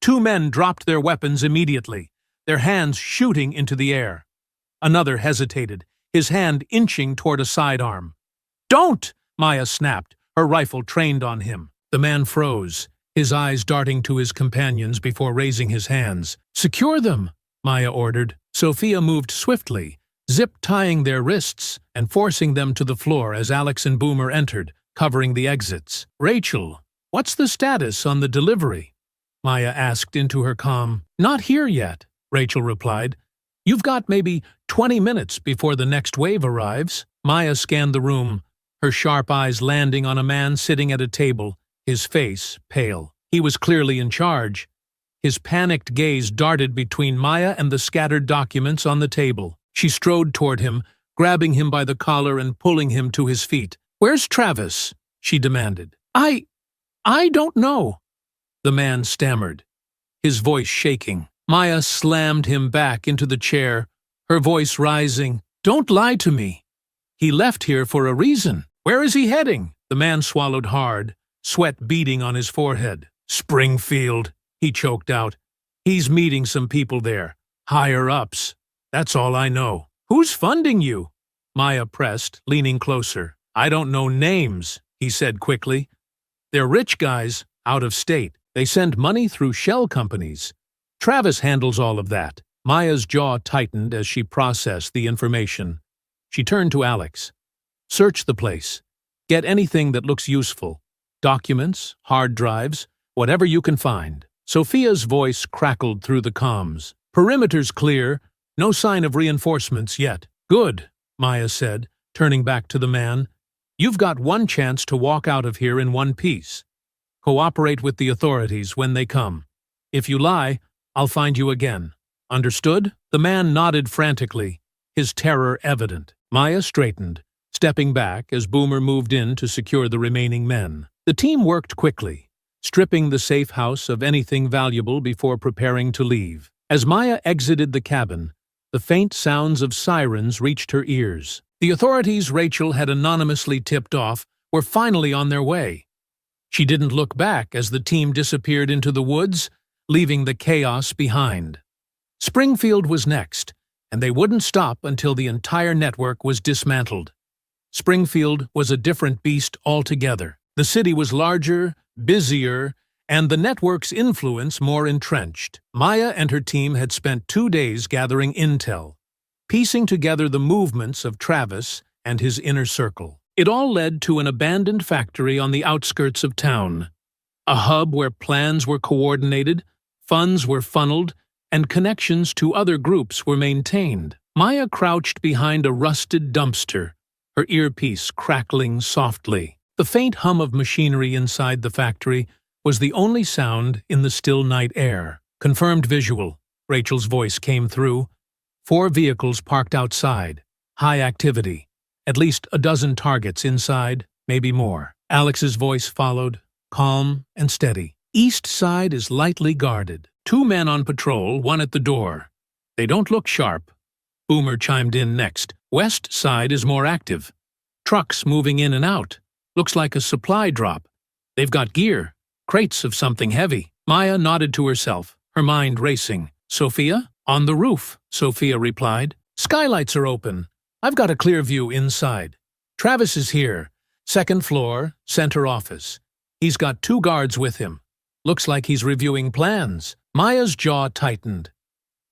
2 men dropped their weapons immediately, their hands shooting into the air. Another hesitated, his hand inching toward a sidearm. Don't! Maya snapped, her rifle trained on him. The man froze, his eyes darting to his companions before raising his hands. "Secure them," Maya ordered. Sophia moved swiftly, zip-tying their wrists and forcing them to the floor as Alex and Boomer entered, covering the exits. "Rachel, what's the status on the delivery?" Maya asked into her comm. "Not here yet," Rachel replied. "You've got maybe 20 minutes before the next wave arrives." Maya scanned the room, her sharp eyes landing on a man sitting at a table, his face pale. He was clearly in charge. His panicked gaze darted between Maya and the scattered documents on the table. She strode toward him, grabbing him by the collar and pulling him to his feet. "Where's Travis?" she demanded. I don't know," the man stammered, his voice shaking. Maya slammed him back into the chair, her voice rising. "Don't lie to me. He left here for a reason. Where is he heading?" The man swallowed hard, sweat beading on his forehead. "Springfield," he choked out. "He's meeting some people there. Higher-ups. That's all I know." "Who's funding you?" Maya pressed, leaning closer. "I don't know names," he said quickly. "They're rich guys, out of state. They send money through shell companies. Travis handles all of that." Maya's jaw tightened as she processed the information. She turned to Alex. "Search the place. Get anything that looks useful. Documents, hard drives, whatever you can find." Sophia's voice crackled through the comms. "Perimeter's clear. No sign of reinforcements yet." "Good," Maya said, turning back to the man. "You've got one chance to walk out of here in one piece. Cooperate with the authorities when they come. If you lie, I'll find you again. Understood?" The man nodded frantically, his terror evident. Maya straightened, stepping back as Boomer moved in to secure the remaining men. The team worked quickly, stripping the safe house of anything valuable before preparing to leave. As Maya exited the cabin, the faint sounds of sirens reached her ears. The authorities Rachel had anonymously tipped off were finally on their way. She didn't look back as the team disappeared into the woods, leaving the chaos behind. Springfield was next, and they wouldn't stop until the entire network was dismantled. Springfield was a different beast altogether. The city was larger, busier, and the network's influence more entrenched. Maya and her team had spent 2 days gathering intel, piecing together the movements of Travis and his inner circle. It all led to an abandoned factory on the outskirts of town, a hub where plans were coordinated, funds were funneled, and connections to other groups were maintained. Maya crouched behind a rusted dumpster, her earpiece crackling softly. The faint hum of machinery inside the factory was the only sound in the still night air. "Confirmed visual," Rachel's voice came through. 4 vehicles parked outside. High activity. At least a dozen targets inside, maybe more. Alex's voice followed, calm and steady. "East side is lightly guarded. 2 men on patrol, 1 at the door. They don't look sharp." Boomer chimed in next. "West side is more active. Trucks moving in and out. Looks like a supply drop. They've got gear, crates of something heavy." Maya nodded to herself, her mind racing. "Sophia?" "On the roof," Sophia replied. "Skylights are open. I've got a clear view inside. Travis is here. 2nd floor, center office. He's got 2 guards with him. Looks like he's reviewing plans." Maya's jaw tightened.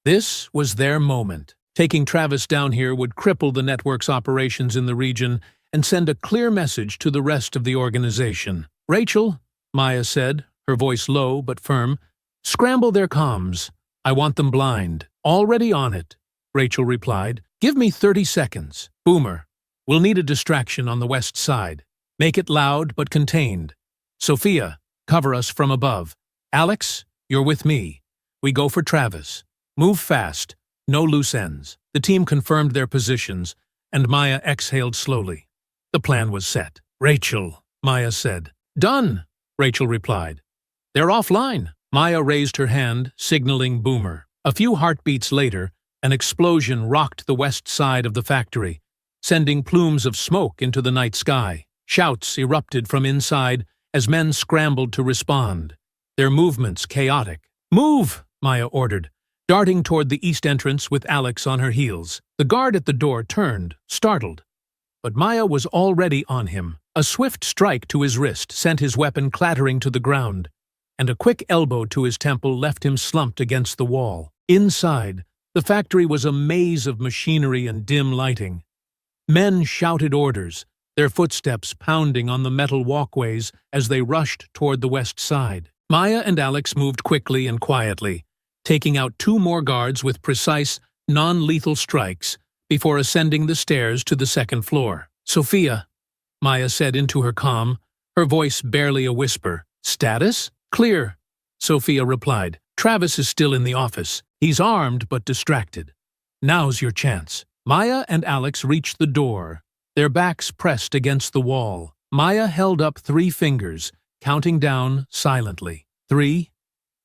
This was their moment. Taking Travis down here would cripple the network's operations in the region and send a clear message to the rest of the organization. "Rachel," Maya said, her voice low but firm, "scramble their comms. I want them blind." "Already on it," Rachel replied. "Give me 30 seconds. Boomer, we'll need a distraction on the west side. Make it loud but contained. Sophia, cover us from above. Alex, you're with me. We go for Travis. Move fast. No loose ends." The team confirmed their positions, and Maya exhaled slowly. The plan was set. "Rachel," Maya said. "Done," Rachel replied. "They're offline." Maya raised her hand, signaling Boomer. A few heartbeats later, an explosion rocked the west side of the factory, sending plumes of smoke into the night sky. Shouts erupted from inside as men scrambled to respond, their movements chaotic. "Move!" Maya ordered, darting toward the east entrance with Alex on her heels. The guard at the door turned, startled. but Maya was already on him. A swift strike to his wrist sent his weapon clattering to the ground, and a quick elbow to his temple left him slumped against the wall. Inside, the factory was a maze of machinery and dim lighting. Men shouted orders, their footsteps pounding on the metal walkways as they rushed toward the west side. Maya and Alex moved quickly and quietly, taking out 2 more guards with precise, non-lethal strikes before ascending the stairs to the second floor. "Sophia," Maya said into her comm, her voice barely a whisper. "Status?" "Clear," Sophia replied. "Travis is still in the office. He's armed but distracted. Now's your chance." Maya and Alex reached the door, their backs pressed against the wall. Maya held up 3 fingers, counting down silently. 3,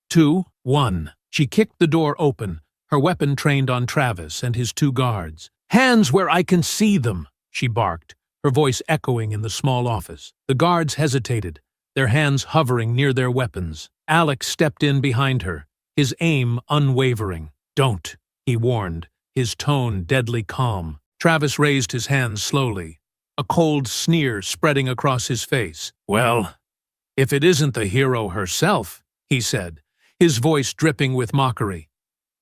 2, 1. She kicked the door open, her weapon trained on Travis and his 2 guards. "Hands where I can see them," she barked, her voice echoing in the small office. The guards hesitated, their hands hovering near their weapons. Alex stepped in behind her, his aim unwavering. "Don't," he warned, his tone deadly calm. Travis raised his hands slowly, a cold sneer spreading across his face. "Well, if it isn't the hero herself," he said, his voice dripping with mockery.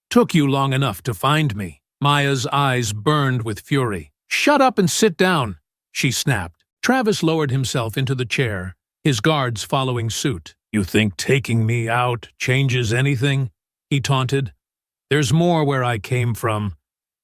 "Took you long enough to find me." Maya's eyes burned with fury. "Shut up and sit down," she snapped. Travis lowered himself into the chair, his guards following suit. "You think taking me out changes anything?" he taunted. "There's more where I came from.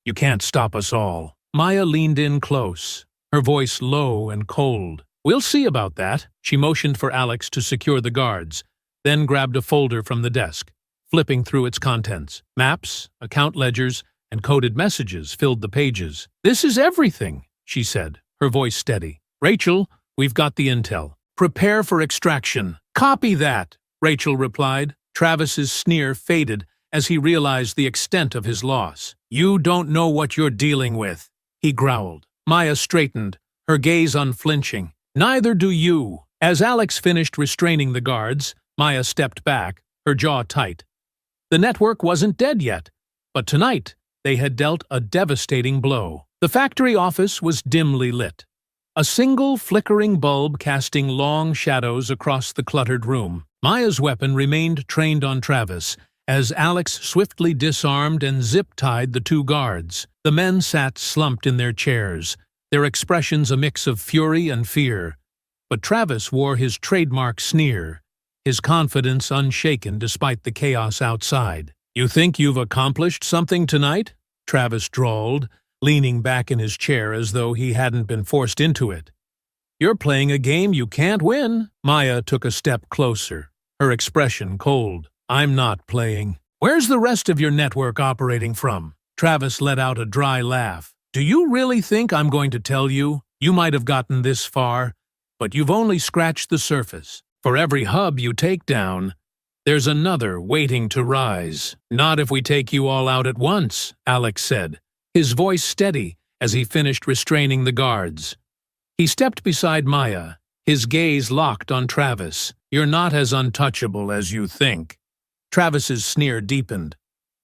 You can't stop us all." Maya leaned in close, her voice low and cold. "We'll see about that." She motioned for Alex to secure the guards, then grabbed a folder from the desk, flipping through its contents. Maps, account ledgers, and coded messages filled the pages. "This is everything," she said, her voice steady. "Rachel, we've got the intel. Prepare for extraction." "Copy that," Rachel replied. Travis's sneer faded as he realized the extent of his loss. "You don't know what you're dealing with," he growled. Maya straightened, her gaze unflinching. "Neither do you." As Alex finished restraining the guards, Maya stepped back, her jaw tight. The network wasn't dead yet, but tonight they had dealt a devastating blow. The factory office was dimly lit, a single flickering bulb casting long shadows across the cluttered room. Maya's weapon remained trained on Travis, as Alex swiftly disarmed and zip-tied the 2 guards. The men sat slumped in their chairs, their expressions a mix of fury and fear. But Travis wore his trademark sneer, his confidence unshaken despite the chaos outside. "You think you've accomplished something tonight?" Travis drawled, leaning back in his chair as though he hadn't been forced into it. "You're playing a game you can't win." Maya took a step closer, her expression cold. "I'm not playing." "Where's the rest of your network operating from?" Travis let out a dry laugh. "Do you really think I'm going to tell you? You might have gotten this far, but you've only scratched the surface. For every hub you take down, there's another waiting to rise." "Not if we take you all out at once," Alex said, his voice steady as he finished restraining the guards. He stepped beside Maya, his gaze locked on Travis. "You're not as untouchable as you think." Travis's sneer deepened.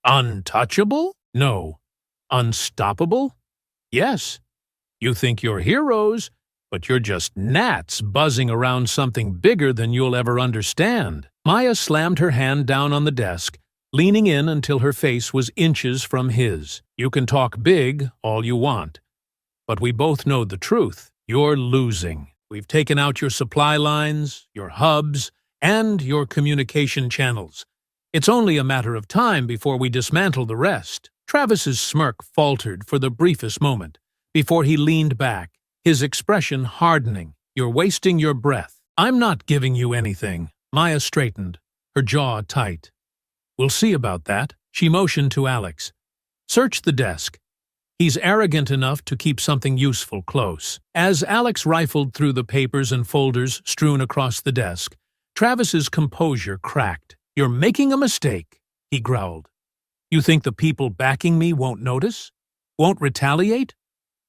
"Untouchable? No. Unstoppable? Yes. You think you're heroes, but you're just gnats buzzing around something bigger than you'll ever understand." Maya slammed her hand down on the desk, leaning in until her face was inches from his. "You can talk big all you want, but we both know the truth. You're losing. We've taken out your supply lines, your hubs, and your communication channels. It's only a matter of time before we dismantle the rest." Travis's smirk faltered for the briefest moment, before he leaned back, his expression hardening. "You're wasting your breath." "I'm not giving you anything." Maya straightened, her jaw tight. "We'll see about that." She motioned to Alex. "Search the desk. He's arrogant enough to keep something useful close." As Alex rifled through the papers and folders strewn across the desk, Travis's composure cracked. "You're making a mistake," he growled. "You think the people backing me won't notice? Won't retaliate?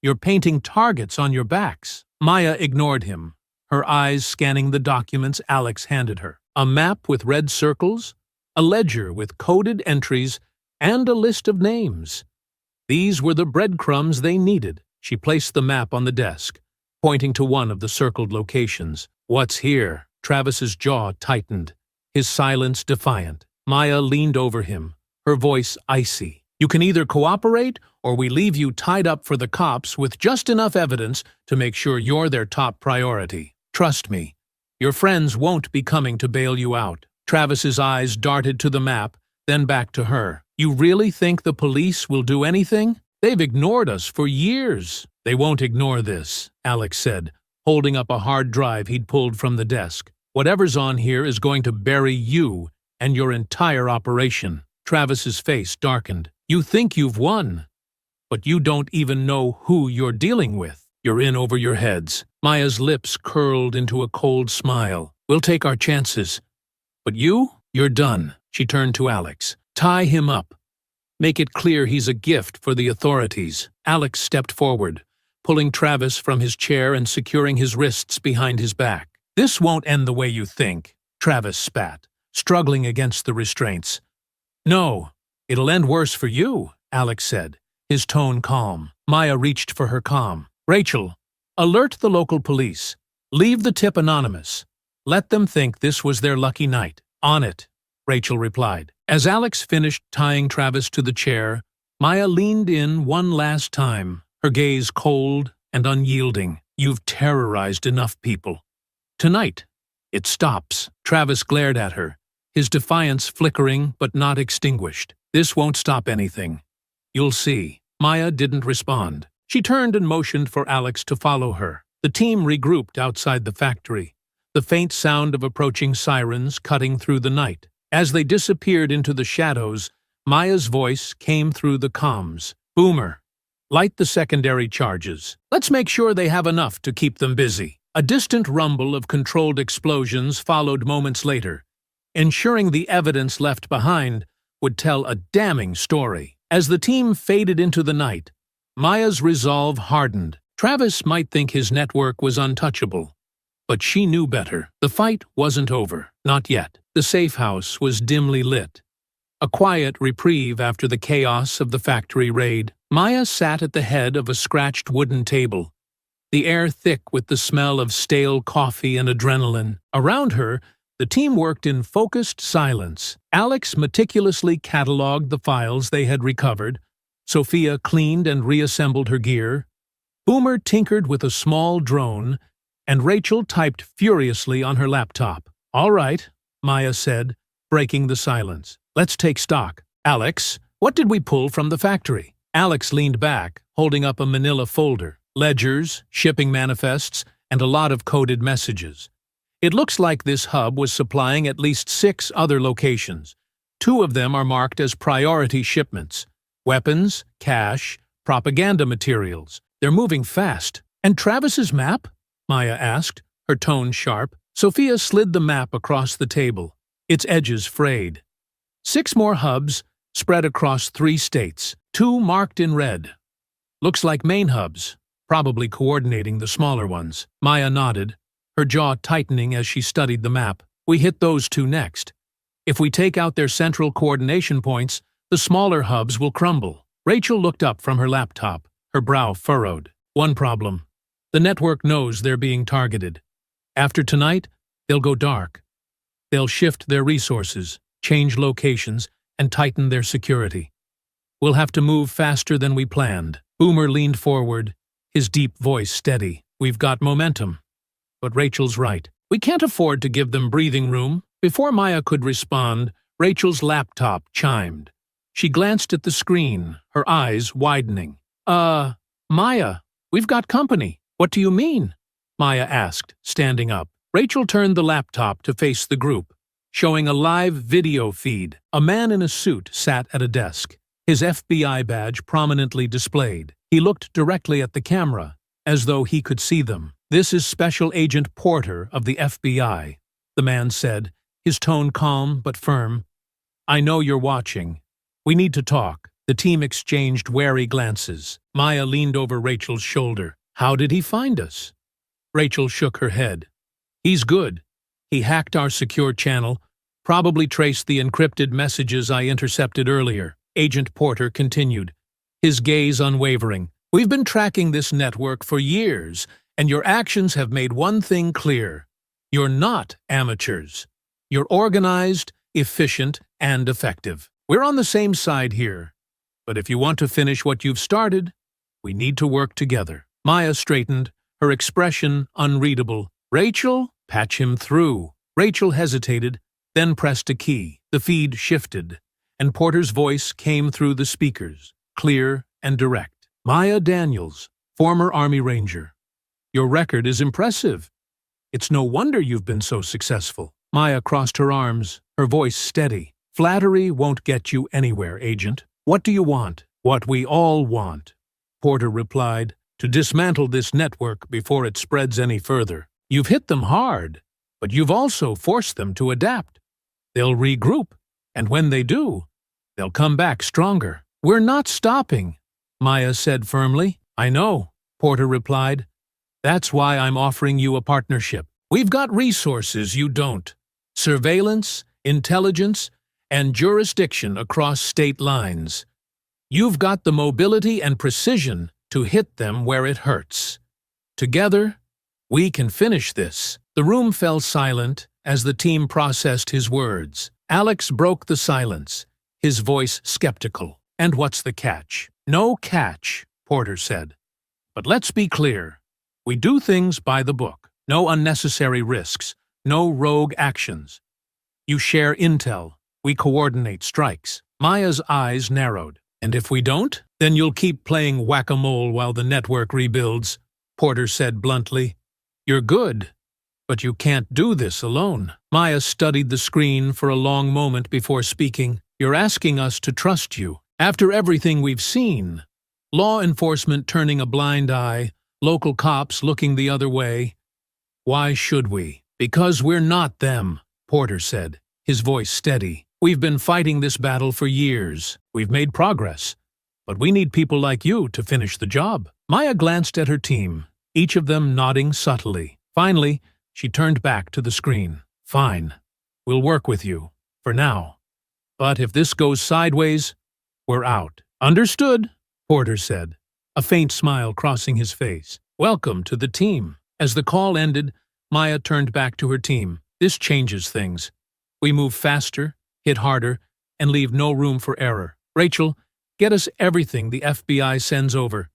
You're painting targets on your backs." Maya ignored him, her eyes scanning the documents Alex handed her. A map with red circles, a ledger with coded entries, and a list of names. These were the breadcrumbs they needed. She placed the map on the desk, pointing to one of the circled locations. "What's here?" Travis's jaw tightened, his silence defiant. Maya leaned over him, her voice icy. "You can either cooperate or we leave you tied up for the cops with just enough evidence to make sure you're their top priority. Trust me, your friends won't be coming to bail you out." Travis's eyes darted to the map, then back to her. "You really think the police will do anything? They've ignored us for years." "They won't ignore this," Alex said, holding up a hard drive he'd pulled from the desk. "Whatever's on here is going to bury you and your entire operation." Travis's face darkened. "You think you've won, but you don't even know who you're dealing with. You're in over your heads." Maya's lips curled into a cold smile. "We'll take our chances. But you're done." She turned to Alex. "Tie him up. Make it clear he's a gift for the authorities." Alex stepped forward, pulling Travis from his chair and securing his wrists behind his back. "This won't end the way you think," Travis spat, struggling against the restraints. "No, it'll end worse for you," Alex said, his tone calm. Maya reached for her calm. "Rachel, alert the local police. Leave the tip anonymous. Let them think this was their lucky night." "On it," Rachel replied. As Alex finished tying Travis to the chair, Maya leaned in one last time, her gaze cold and unyielding. "You've terrorized enough people. Tonight, it stops." Travis glared at her, his defiance flickering but not extinguished. "This won't stop anything. You'll see." Maya didn't respond. She turned and motioned for Alex to follow her. The team regrouped outside the factory, the faint sound of approaching sirens cutting through the night. As they disappeared into the shadows, Maya's voice came through the comms. "Boomer, light the secondary charges. Let's make sure they have enough to keep them busy." A distant rumble of controlled explosions followed moments later, ensuring the evidence left behind would tell a damning story. As the team faded into the night, Maya's resolve hardened. Travis might think his network was untouchable, but she knew better. The fight wasn't over. Not yet. The safe house was dimly lit, a quiet reprieve after the chaos of the factory raid. Maya sat at the head of a scratched wooden table, the air thick with the smell of stale coffee and adrenaline. Around her, the team worked in focused silence. Alex meticulously cataloged the files they had recovered. Sophia cleaned and reassembled her gear. Boomer tinkered with a small drone, and Rachel typed furiously on her laptop. "All right," Maya said, breaking the silence. "Let's take stock. Alex, what did we pull from the factory?" Alex leaned back, holding up a manila folder. Ledgers, shipping manifests, and a lot of coded messages. "It looks like this hub was supplying at least 6 other locations. 2 of them are marked as priority shipments. Weapons, cash, propaganda materials. They're moving fast." "And Travis's map?" Maya asked, her tone sharp. Sophia slid the map across the table, its edges frayed. 6 more hubs spread across 3 states, 2 marked in red. "Looks like main hubs, probably coordinating the smaller ones." Maya nodded, her jaw tightening as she studied the map. "We hit those 2 next. If we take out their central coordination points, the smaller hubs will crumble." Rachel looked up from her laptop, her brow furrowed. "One problem. The network knows they're being targeted. After tonight, they'll go dark. They'll shift their resources, change locations, and tighten their security. We'll have to move faster than we planned." Boomer leaned forward, his deep voice steady. "We've got momentum." But Rachel's right. We can't afford to give them breathing room. Before Maya could respond, Rachel's laptop chimed. She glanced at the screen, her eyes widening. Maya, we've got company." "What do you mean?" Maya asked, standing up. Rachel turned the laptop to face the group, showing a live video feed. A man in a suit sat at a desk, his FBI badge prominently displayed. He looked directly at the camera, as though he could see them. "This is Special Agent Porter of the FBI," the man said, his tone calm but firm. "I know you're watching. We need to talk." The team exchanged wary glances. Maya leaned over Rachel's shoulder. "How did he find us?" Rachel shook her head. "He's good. He hacked our secure channel, probably traced the encrypted messages I intercepted earlier." Agent Porter continued, his gaze unwavering. We've been tracking this network for years, and your actions have made one thing clear. You're not amateurs. You're organized, efficient, and effective. We're on the same side here. But if you want to finish what you've started, we need to work together. Maya straightened, her expression unreadable. Rachel, patch him through. Rachel hesitated, then pressed a key. The feed shifted, and Porter's voice came through the speakers, clear and direct. Maya Daniels, former Army Ranger. Your record is impressive. It's no wonder you've been so successful. Maya crossed her arms, her voice steady. Flattery won't get you anywhere, Agent. What do you want? What we all want, Porter replied, to dismantle this network before it spreads any further. You've hit them hard, but you've also forced them to adapt. They'll regroup, and when they do, they'll come back stronger. We're not stopping, Maya said firmly. I know, Porter replied. That's why I'm offering you a partnership. We've got resources you don't. Surveillance, intelligence, and jurisdiction across state lines. You've got the mobility and precision to hit them where it hurts. Together, we can finish this. The room fell silent as the team processed his words. Alex broke the silence, his voice skeptical. And what's the catch? No catch, Porter said. But let's be clear. We do things by the book. No unnecessary risks. No rogue actions. You share intel. We coordinate strikes. Maya's eyes narrowed. And if we don't, then you'll keep playing whack-a-mole while the network rebuilds, Porter said bluntly. You're good, but you can't do this alone. Maya studied the screen for a long moment before speaking. You're asking us to trust you. After everything we've seen, law enforcement turning a blind eye, local cops looking the other way. Why should we? Because we're not them, Porter said, his voice steady. We've been fighting this battle for years. We've made progress. But we need people like you to finish the job. Maya glanced at her team, each of them nodding subtly. Finally, she turned back to the screen. Fine. We'll work with you. For now. But if this goes sideways, we're out. Understood, Porter said, a faint smile crossing his face. Welcome to the team. As the call ended, Maya turned back to her team. This changes things. We move faster, hit harder, and leave no room for error. Rachel, get us everything the FBI sends over.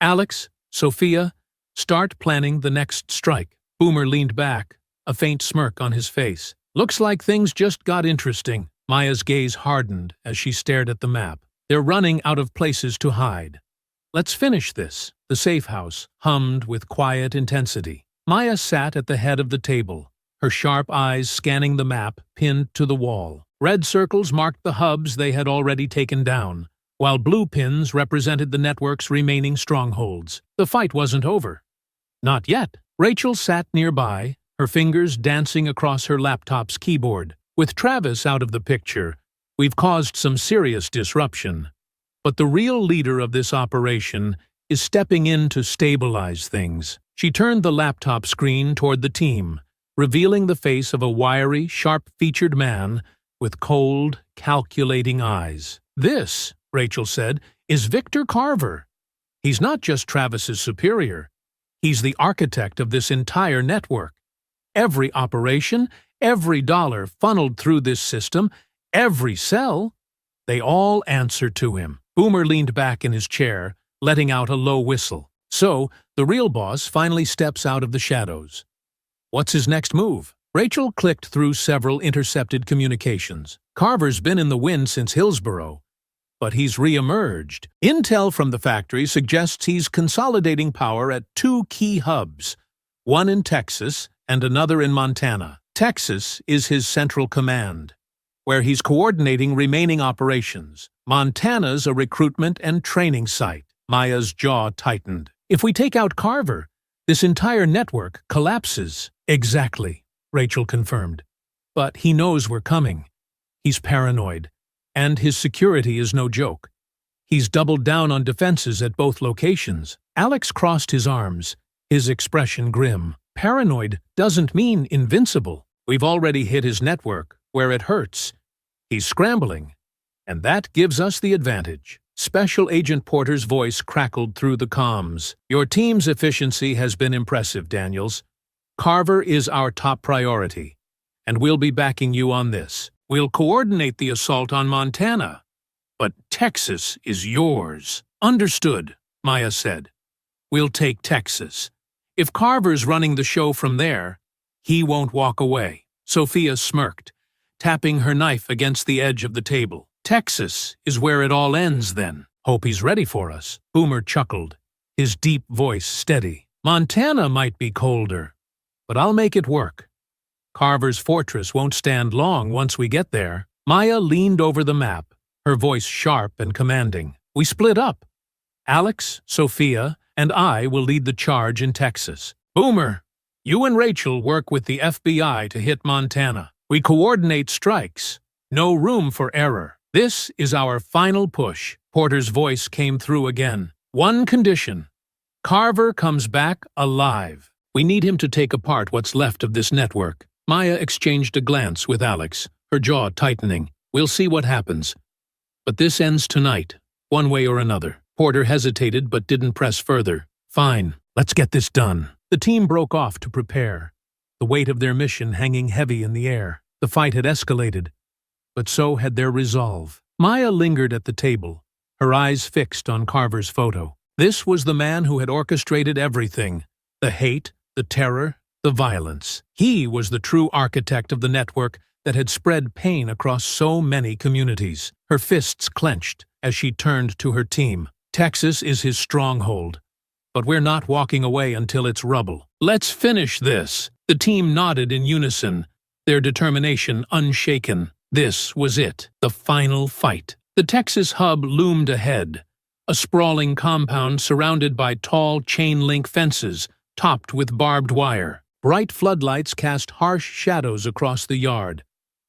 Alex, Sophia, start planning the next strike. Boomer leaned back, a faint smirk on his face. Looks like things just got interesting. Maya's gaze hardened as she stared at the map. They're running out of places to hide. Let's finish this. The safe house hummed with quiet intensity. Maya sat at the head of the table, her sharp eyes scanning the map pinned to the wall. Red circles marked the hubs they had already taken down, while blue pins represented the network's remaining strongholds. The fight wasn't over. Not yet. Rachel sat nearby, her fingers dancing across her laptop's keyboard. With Travis out of the picture, we've caused some serious disruption. But the real leader of this operation is stepping in to stabilize things. She turned the laptop screen toward the team, revealing the face of a wiry, sharp-featured man with cold, calculating eyes. This, Rachel said, is Victor Carver. He's not just Travis's superior. He's the architect of this entire network. Every operation, every dollar funneled through this system, every cell, they all answer to him. Boomer leaned back in his chair, letting out a low whistle. So, the real boss finally steps out of the shadows. What's his next move? Rachel clicked through several intercepted communications. Carver's been in the wind since Hillsborough, but he's re-emerged. Intel from the factory suggests he's consolidating power at 2 key hubs, one in Texas and another in Montana. Texas is his central command, where he's coordinating remaining operations. Montana's a recruitment and training site. Maya's jaw tightened. If we take out Carver, this entire network collapses. Exactly, Rachel confirmed. But he knows we're coming. He's paranoid, and his security is no joke. He's doubled down on defenses at both locations. Alex crossed his arms, his expression grim. Paranoid doesn't mean invincible. We've already hit his network, where it hurts. He's scrambling, and that gives us the advantage. Special Agent Porter's voice crackled through the comms. Your team's efficiency has been impressive, Daniels. Carver is our top priority, and we'll be backing you on this. We'll coordinate the assault on Montana, but Texas is yours. Understood, Maya said. We'll take Texas. If Carver's running the show from there, he won't walk away. Sophia smirked, tapping her knife against the edge of the table. Texas is where it all ends, then. Hope he's ready for us. Boomer chuckled, his deep voice steady. Montana might be colder, but I'll make it work. Carver's fortress won't stand long once we get there. Maya leaned over the map, her voice sharp and commanding. We split up. Alex, Sophia, and I will lead the charge in Texas. Boomer, you and Rachel work with the FBI to hit Montana. We coordinate strikes. No room for error. This is our final push. Porter's voice came through again. One condition. Carver comes back alive. We need him to take apart what's left of this network. Maya exchanged a glance with Alex, her jaw tightening. We'll see what happens. But this ends tonight, one way or another. Porter hesitated but didn't press further. Fine, let's get this done. The team broke off to prepare, the weight of their mission hanging heavy in the air. The fight had escalated, but so had their resolve. Maya lingered at the table, her eyes fixed on Carver's photo. This was the man who had orchestrated everything. The hate, the terror, the violence. He was the true architect of the network that had spread pain across so many communities. Her fists clenched as she turned to her team. Texas is his stronghold, but we're not walking away until it's rubble. Let's finish this. The team nodded in unison, their determination unshaken. This was it, the final fight. The Texas hub loomed ahead, a sprawling compound surrounded by tall chain-link fences topped with barbed wire. Bright floodlights cast harsh shadows across the yard,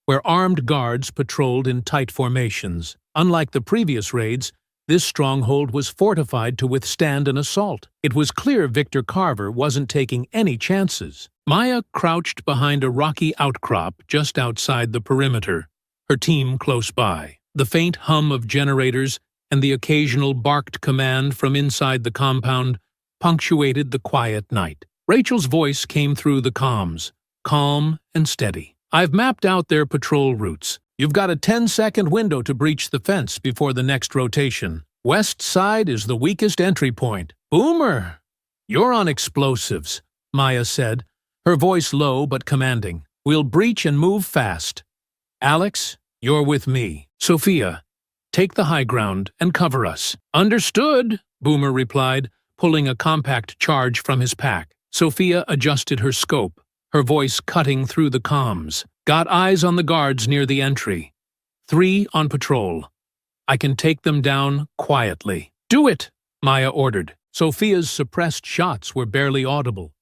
where armed guards patrolled in tight formations. Unlike the previous raids, this stronghold was fortified to withstand an assault. It was clear Victor Carver wasn't taking any chances. Maya crouched behind a rocky outcrop just outside the perimeter, her team close by. The faint hum of generators and the occasional barked command from inside the compound punctuated the quiet night. Rachel's voice came through the comms, calm and steady. I've mapped out their patrol routes. You've got a 10-second window to breach the fence before the next rotation. West side is the weakest entry point. Boomer, you're on explosives, Maya said, her voice low but commanding. We'll breach and move fast. Alex, you're with me. Sophia, take the high ground and cover us. Understood, Boomer replied, pulling a compact charge from his pack. Sophia adjusted her scope, her voice cutting through the comms. Got eyes on the guards near the entry. 3 on patrol. I can take them down quietly. Do it, Maya ordered. Sophia's suppressed shots were barely audible.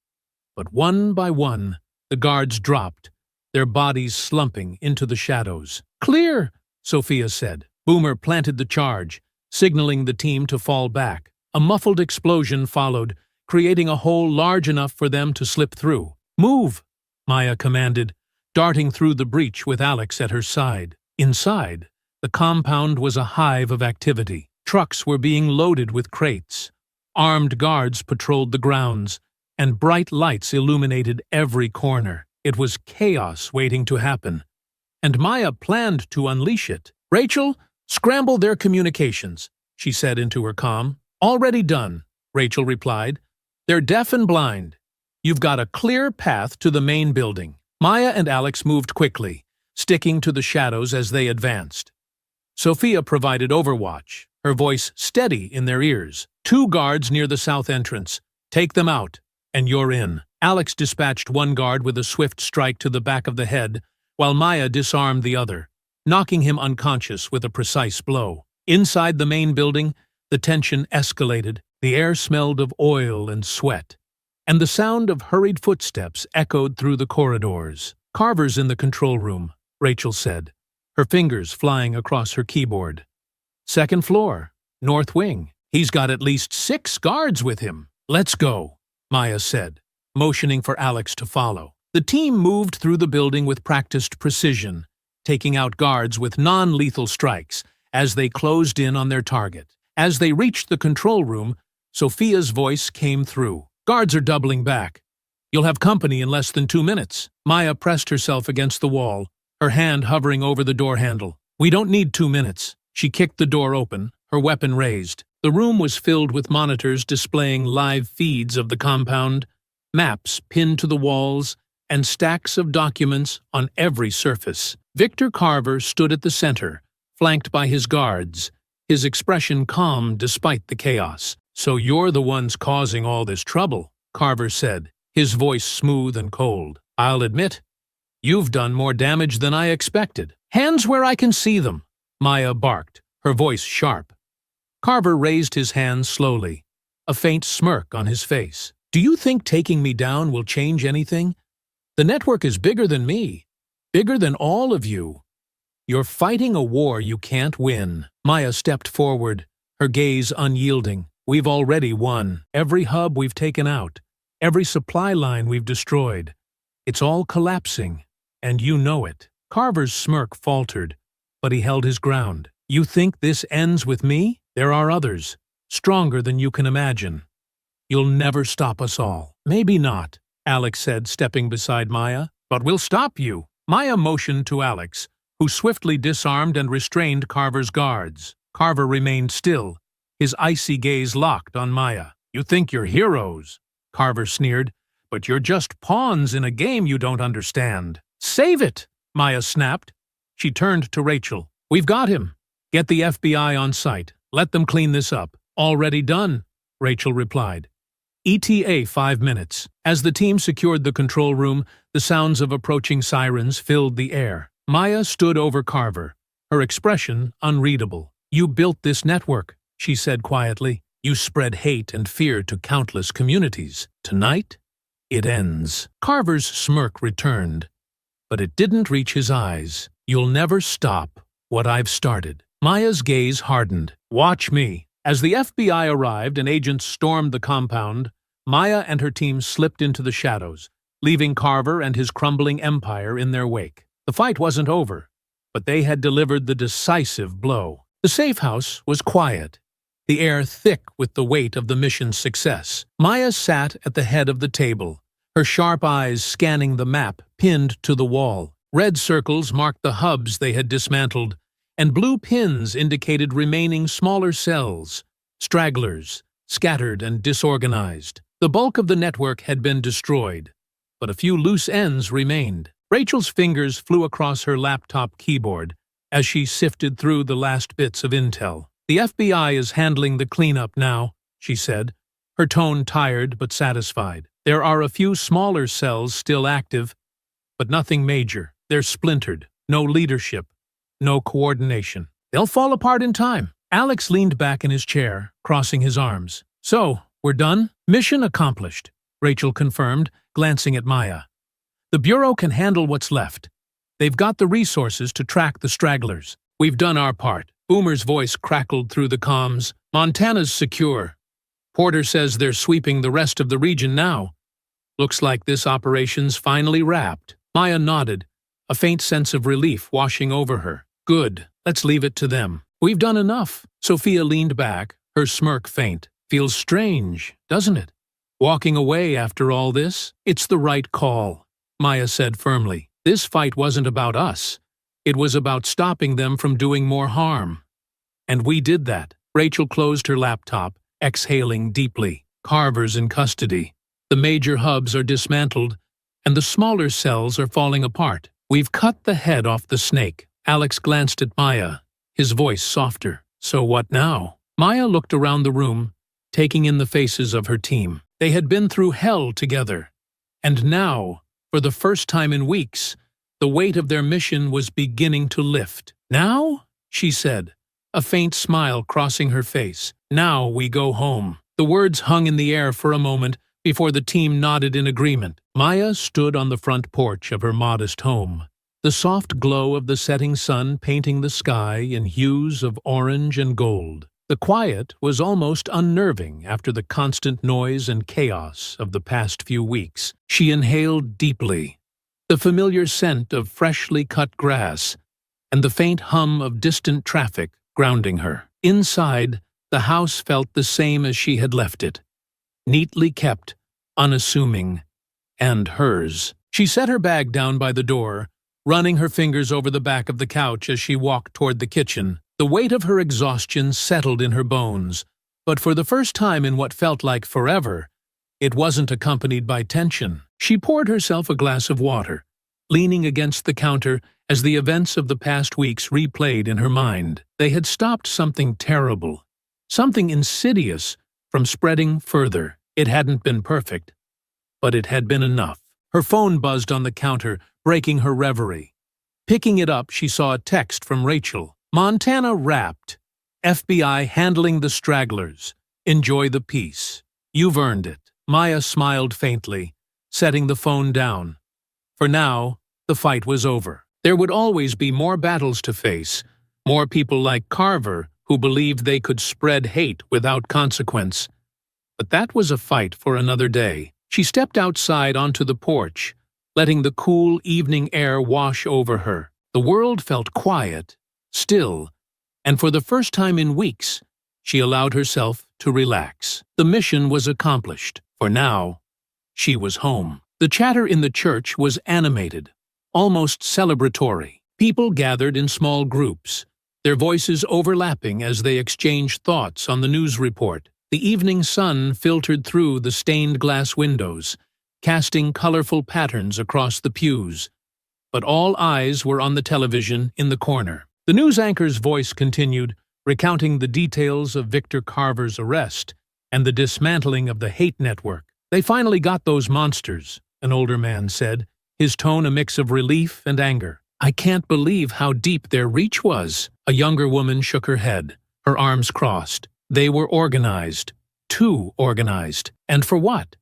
But one by one, the guards dropped, their bodies slumping into the shadows. Clear, Sophia said. Boomer planted the charge, signaling the team to fall back. A muffled explosion followed, creating a hole large enough for them to slip through. Move, Maya commanded, darting through the breach with Alex at her side. Inside, the compound was a hive of activity. Trucks were being loaded with crates. Armed guards patrolled the grounds, and bright lights illuminated every corner. It was chaos waiting to happen, and Maya planned to unleash it. Rachel, scramble their communications, she said into her comm. Already done, Rachel replied. They're deaf and blind. You've got a clear path to the main building. Maya and Alex moved quickly, sticking to the shadows as they advanced. Sophia provided overwatch, her voice steady in their ears. 2 guards near the south entrance. Take them out, and you're in. Alex dispatched one guard with a swift strike to the back of the head, while Maya disarmed the other, knocking him unconscious with a precise blow. Inside the main building, the tension escalated. The air smelled of oil and sweat, and the sound of hurried footsteps echoed through the corridors. Carver's in the control room, Rachel said, her fingers flying across her keyboard. 2nd floor, north wing. He's got at least 6 guards with him. Let's go, Maya said, motioning for Alex to follow. The team moved through the building with practiced precision, taking out guards with non-lethal strikes as they closed in on their target. As they reached the control room, Sophia's voice came through. "Guards are doubling back. You'll have company in less than 2 minutes." Maya pressed herself against the wall, her hand hovering over the door handle. "We don't need 2 minutes." She kicked the door open, her weapon raised. The room was filled with monitors displaying live feeds of the compound, maps pinned to the walls, and stacks of documents on every surface. Victor Carver stood at the center, flanked by his guards, his expression calm despite the chaos. "So you're the ones causing all this trouble," Carver said, his voice smooth and cold. "I'll admit, you've done more damage than I expected." "Hands where I can see them," Maya barked, her voice sharp. Carver raised his hands slowly, a faint smirk on his face. "Do you think taking me down will change anything? The network is bigger than me, bigger than all of you. You're fighting a war you can't win." Maya stepped forward, her gaze unyielding. "We've already won. Every hub we've taken out, every supply line we've destroyed. It's all collapsing, and you know it." Carver's smirk faltered, but he held his ground. "You think this ends with me? There are others, stronger than you can imagine. You'll never stop us all." "Maybe not," Alex said, stepping beside Maya. "But we'll stop you." Maya motioned to Alex, who swiftly disarmed and restrained Carver's guards. Carver remained still, his icy gaze locked on Maya. "You think you're heroes," Carver sneered, "but you're just pawns in a game you don't understand." "Save it!" Maya snapped. She turned to Rachel. "We've got him. Get the FBI on site. Let them clean this up." "Already done," Rachel replied. ETA 5 minutes. As the team secured the control room, the sounds of approaching sirens filled the air. Maya stood over Carver, her expression unreadable. "You built this network," she said quietly. "You spread hate and fear to countless communities. Tonight, it ends." Carver's smirk returned, but it didn't reach his eyes. "You'll never stop what I've started." Maya's gaze hardened. "Watch me." As the FBI arrived and agents stormed the compound, Maya and her team slipped into the shadows, leaving Carver and his crumbling empire in their wake. The fight wasn't over, but they had delivered the decisive blow. The safe house was quiet, the air thick with the weight of the mission's success. Maya sat at the head of the table, her sharp eyes scanning the map pinned to the wall. Red circles marked the hubs they had dismantled, and blue pins indicated remaining smaller cells, stragglers, scattered and disorganized. The bulk of the network had been destroyed, but a few loose ends remained. Rachel's fingers flew across her laptop keyboard as she sifted through the last bits of intel. "The FBI is handling the cleanup now," she said, her tone tired but satisfied. "There are a few smaller cells still active, but nothing major. They're splintered. No leadership. No coordination. They'll fall apart in time." Alex leaned back in his chair, crossing his arms. "So, we're done?" "Mission accomplished," Rachel confirmed, glancing at Maya. "The Bureau can handle what's left. They've got the resources to track the stragglers. We've done our part." Boomer's voice crackled through the comms. "Montana's secure. Porter says they're sweeping the rest of the region now. Looks like this operation's finally wrapped." Maya nodded, a faint sense of relief washing over her. "Good. Let's leave it to them. We've done enough." Sophia leaned back, her smirk faint. "Feels strange, doesn't it? Walking away after all this?" "It's the right call," Maya said firmly. "This fight wasn't about us. It was about stopping them from doing more harm. And we did that." Rachel closed her laptop, exhaling deeply. "Carver's in custody. The major hubs are dismantled, and the smaller cells are falling apart. We've cut the head off the snake." Alex glanced at Maya, his voice softer. "So what now?" Maya looked around the room, taking in the faces of her team. They had been through hell together, and now, for the first time in weeks, the weight of their mission was beginning to lift. "Now?" she said, a faint smile crossing her face. "Now we go home." The words hung in the air for a moment before the team nodded in agreement. Maya stood on the front porch of her modest home, the soft glow of the setting sun painting the sky in hues of orange and gold. The quiet was almost unnerving after the constant noise and chaos of the past few weeks. She inhaled deeply, the familiar scent of freshly cut grass and the faint hum of distant traffic grounding her. Inside, the house felt the same as she had left it. Neatly kept, unassuming, and hers. She set her bag down by the door, running her fingers over the back of the couch as she walked toward the kitchen. The weight of her exhaustion settled in her bones, but for the first time in what felt like forever, it wasn't accompanied by tension. She poured herself a glass of water, leaning against the counter as the events of the past weeks replayed in her mind. They had stopped something terrible, something insidious, from spreading further. It hadn't been perfect, but it had been enough. Her phone buzzed on the counter, breaking her reverie. Picking it up, she saw a text from Rachel. Montana wrapped. FBI handling the stragglers. Enjoy the peace. You've earned it. Maya smiled faintly, setting the phone down. For now, the fight was over. There would always be more battles to face, more people like Carver who believed they could spread hate without consequence. But that was a fight for another day. She stepped outside onto the porch, letting the cool evening air wash over her. The world felt quiet, still, and for the first time in weeks, she allowed herself to relax. The mission was accomplished. For now, she was home. The chatter in the church was animated, almost celebratory. People gathered in small groups, their voices overlapping as they exchanged thoughts on the news report. The evening sun filtered through the stained glass windows, casting colorful patterns across the pews. But all eyes were on the television in the corner. The news anchor's voice continued, recounting the details of Victor Carver's arrest and the dismantling of the hate network. They finally got those monsters, an older man said, his tone a mix of relief and anger. I can't believe how deep their reach was. A younger woman shook her head, her arms crossed. They were organized, too organized. And for what?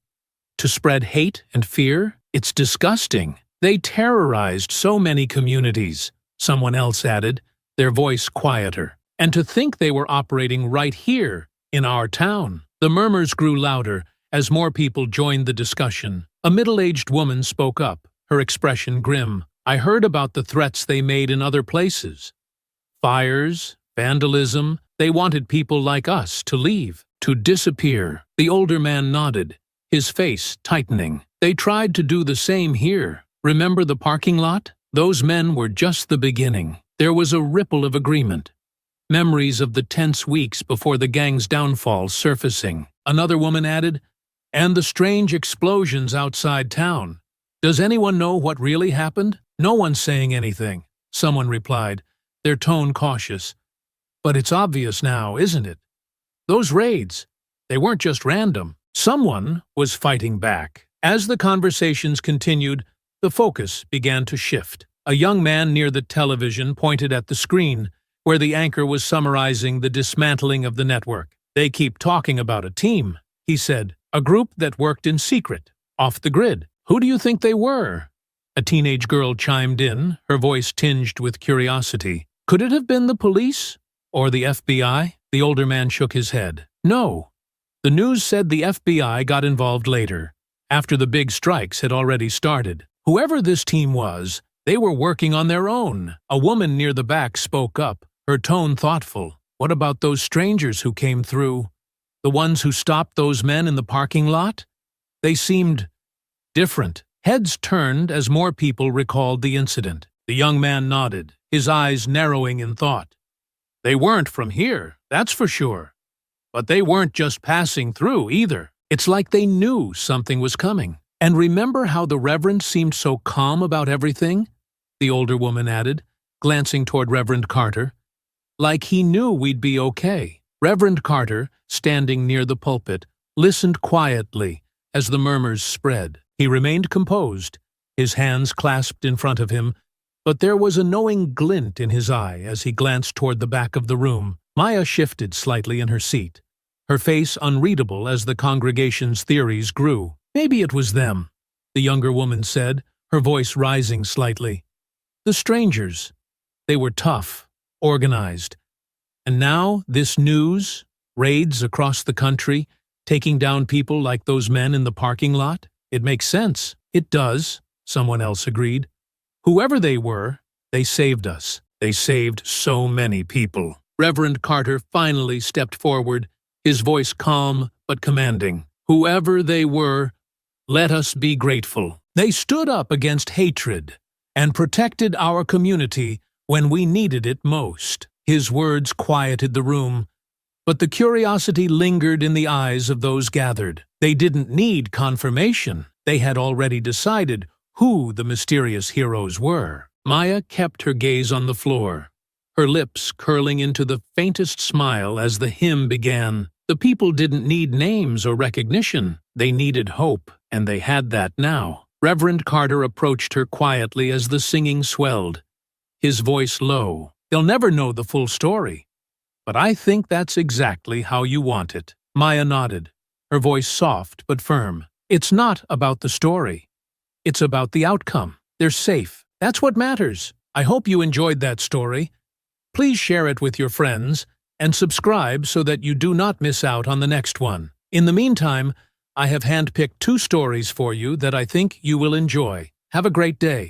To spread hate and fear? It's disgusting. They terrorized so many communities, someone else added, their voice quieter. And to think they were operating right here, in our town. The murmurs grew louder as more people joined the discussion. A middle-aged woman spoke up, her expression grim. I heard about the threats they made in other places. Fires, vandalism. They wanted people like us to leave, to disappear. The older man nodded, his face tightening. They tried to do the same here. Remember the parking lot? Those men were just the beginning. There was a ripple of agreement. Memories of the tense weeks before the gang's downfall surfacing. Another woman added, and the strange explosions outside town. Does anyone know what really happened? No one's saying anything, someone replied, their tone cautious. But it's obvious now, isn't it? Those raids, they weren't just random. Someone was fighting back. As the conversations continued, the focus began to shift. A young man near the television pointed at the screen, where the anchor was summarizing the dismantling of the network. They keep talking about a team, he said, a group that worked in secret, off the grid. Who do you think they were? A teenage girl chimed in, her voice tinged with curiosity. Could it have been the police? Or the FBI? The older man shook his head. No. The news said the FBI got involved later, after the big strikes had already started. Whoever this team was, they were working on their own. A woman near the back spoke up, her tone thoughtful. What about those strangers who came through? The ones who stopped those men in the parking lot? They seemed different. Heads turned as more people recalled the incident. The young man nodded, his eyes narrowing in thought. They weren't from here, that's for sure. But they weren't just passing through either. It's like they knew something was coming. And remember how the Reverend seemed so calm about everything? The older woman added, glancing toward Reverend Carter. Like he knew we'd be okay. Reverend Carter, standing near the pulpit, listened quietly as the murmurs spread. He remained composed, his hands clasped in front of him, but there was a knowing glint in his eye as he glanced toward the back of the room. Maya shifted slightly in her seat, her face unreadable as the congregation's theories grew. Maybe it was them, the younger woman said, her voice rising slightly. The strangers. They were tough, organized. And now this news, raids across the country, taking down people like those men in the parking lot? It makes sense. It does, someone else agreed. Whoever they were, they saved us. They saved so many people. Reverend Carter finally stepped forward, his voice calm but commanding. Whoever they were, let us be grateful. They stood up against hatred and protected our community when we needed it most. His words quieted the room, but the curiosity lingered in the eyes of those gathered. They didn't need confirmation. They had already decided who the mysterious heroes were. Maya kept her gaze on the floor, her lips curling into the faintest smile as the hymn began. The people didn't need names or recognition. They needed hope, and they had that now. Reverend Carter approached her quietly as the singing swelled, his voice low. They'll never know the full story, but I think that's exactly how you want it. Maya nodded, her voice soft but firm. It's not about the story. It's about the outcome. They're safe. That's what matters. I hope you enjoyed that story. Please share it with your friends and subscribe so that you do not miss out on the next one. In the meantime, I have handpicked 2 stories for you that I think you will enjoy. Have a great day.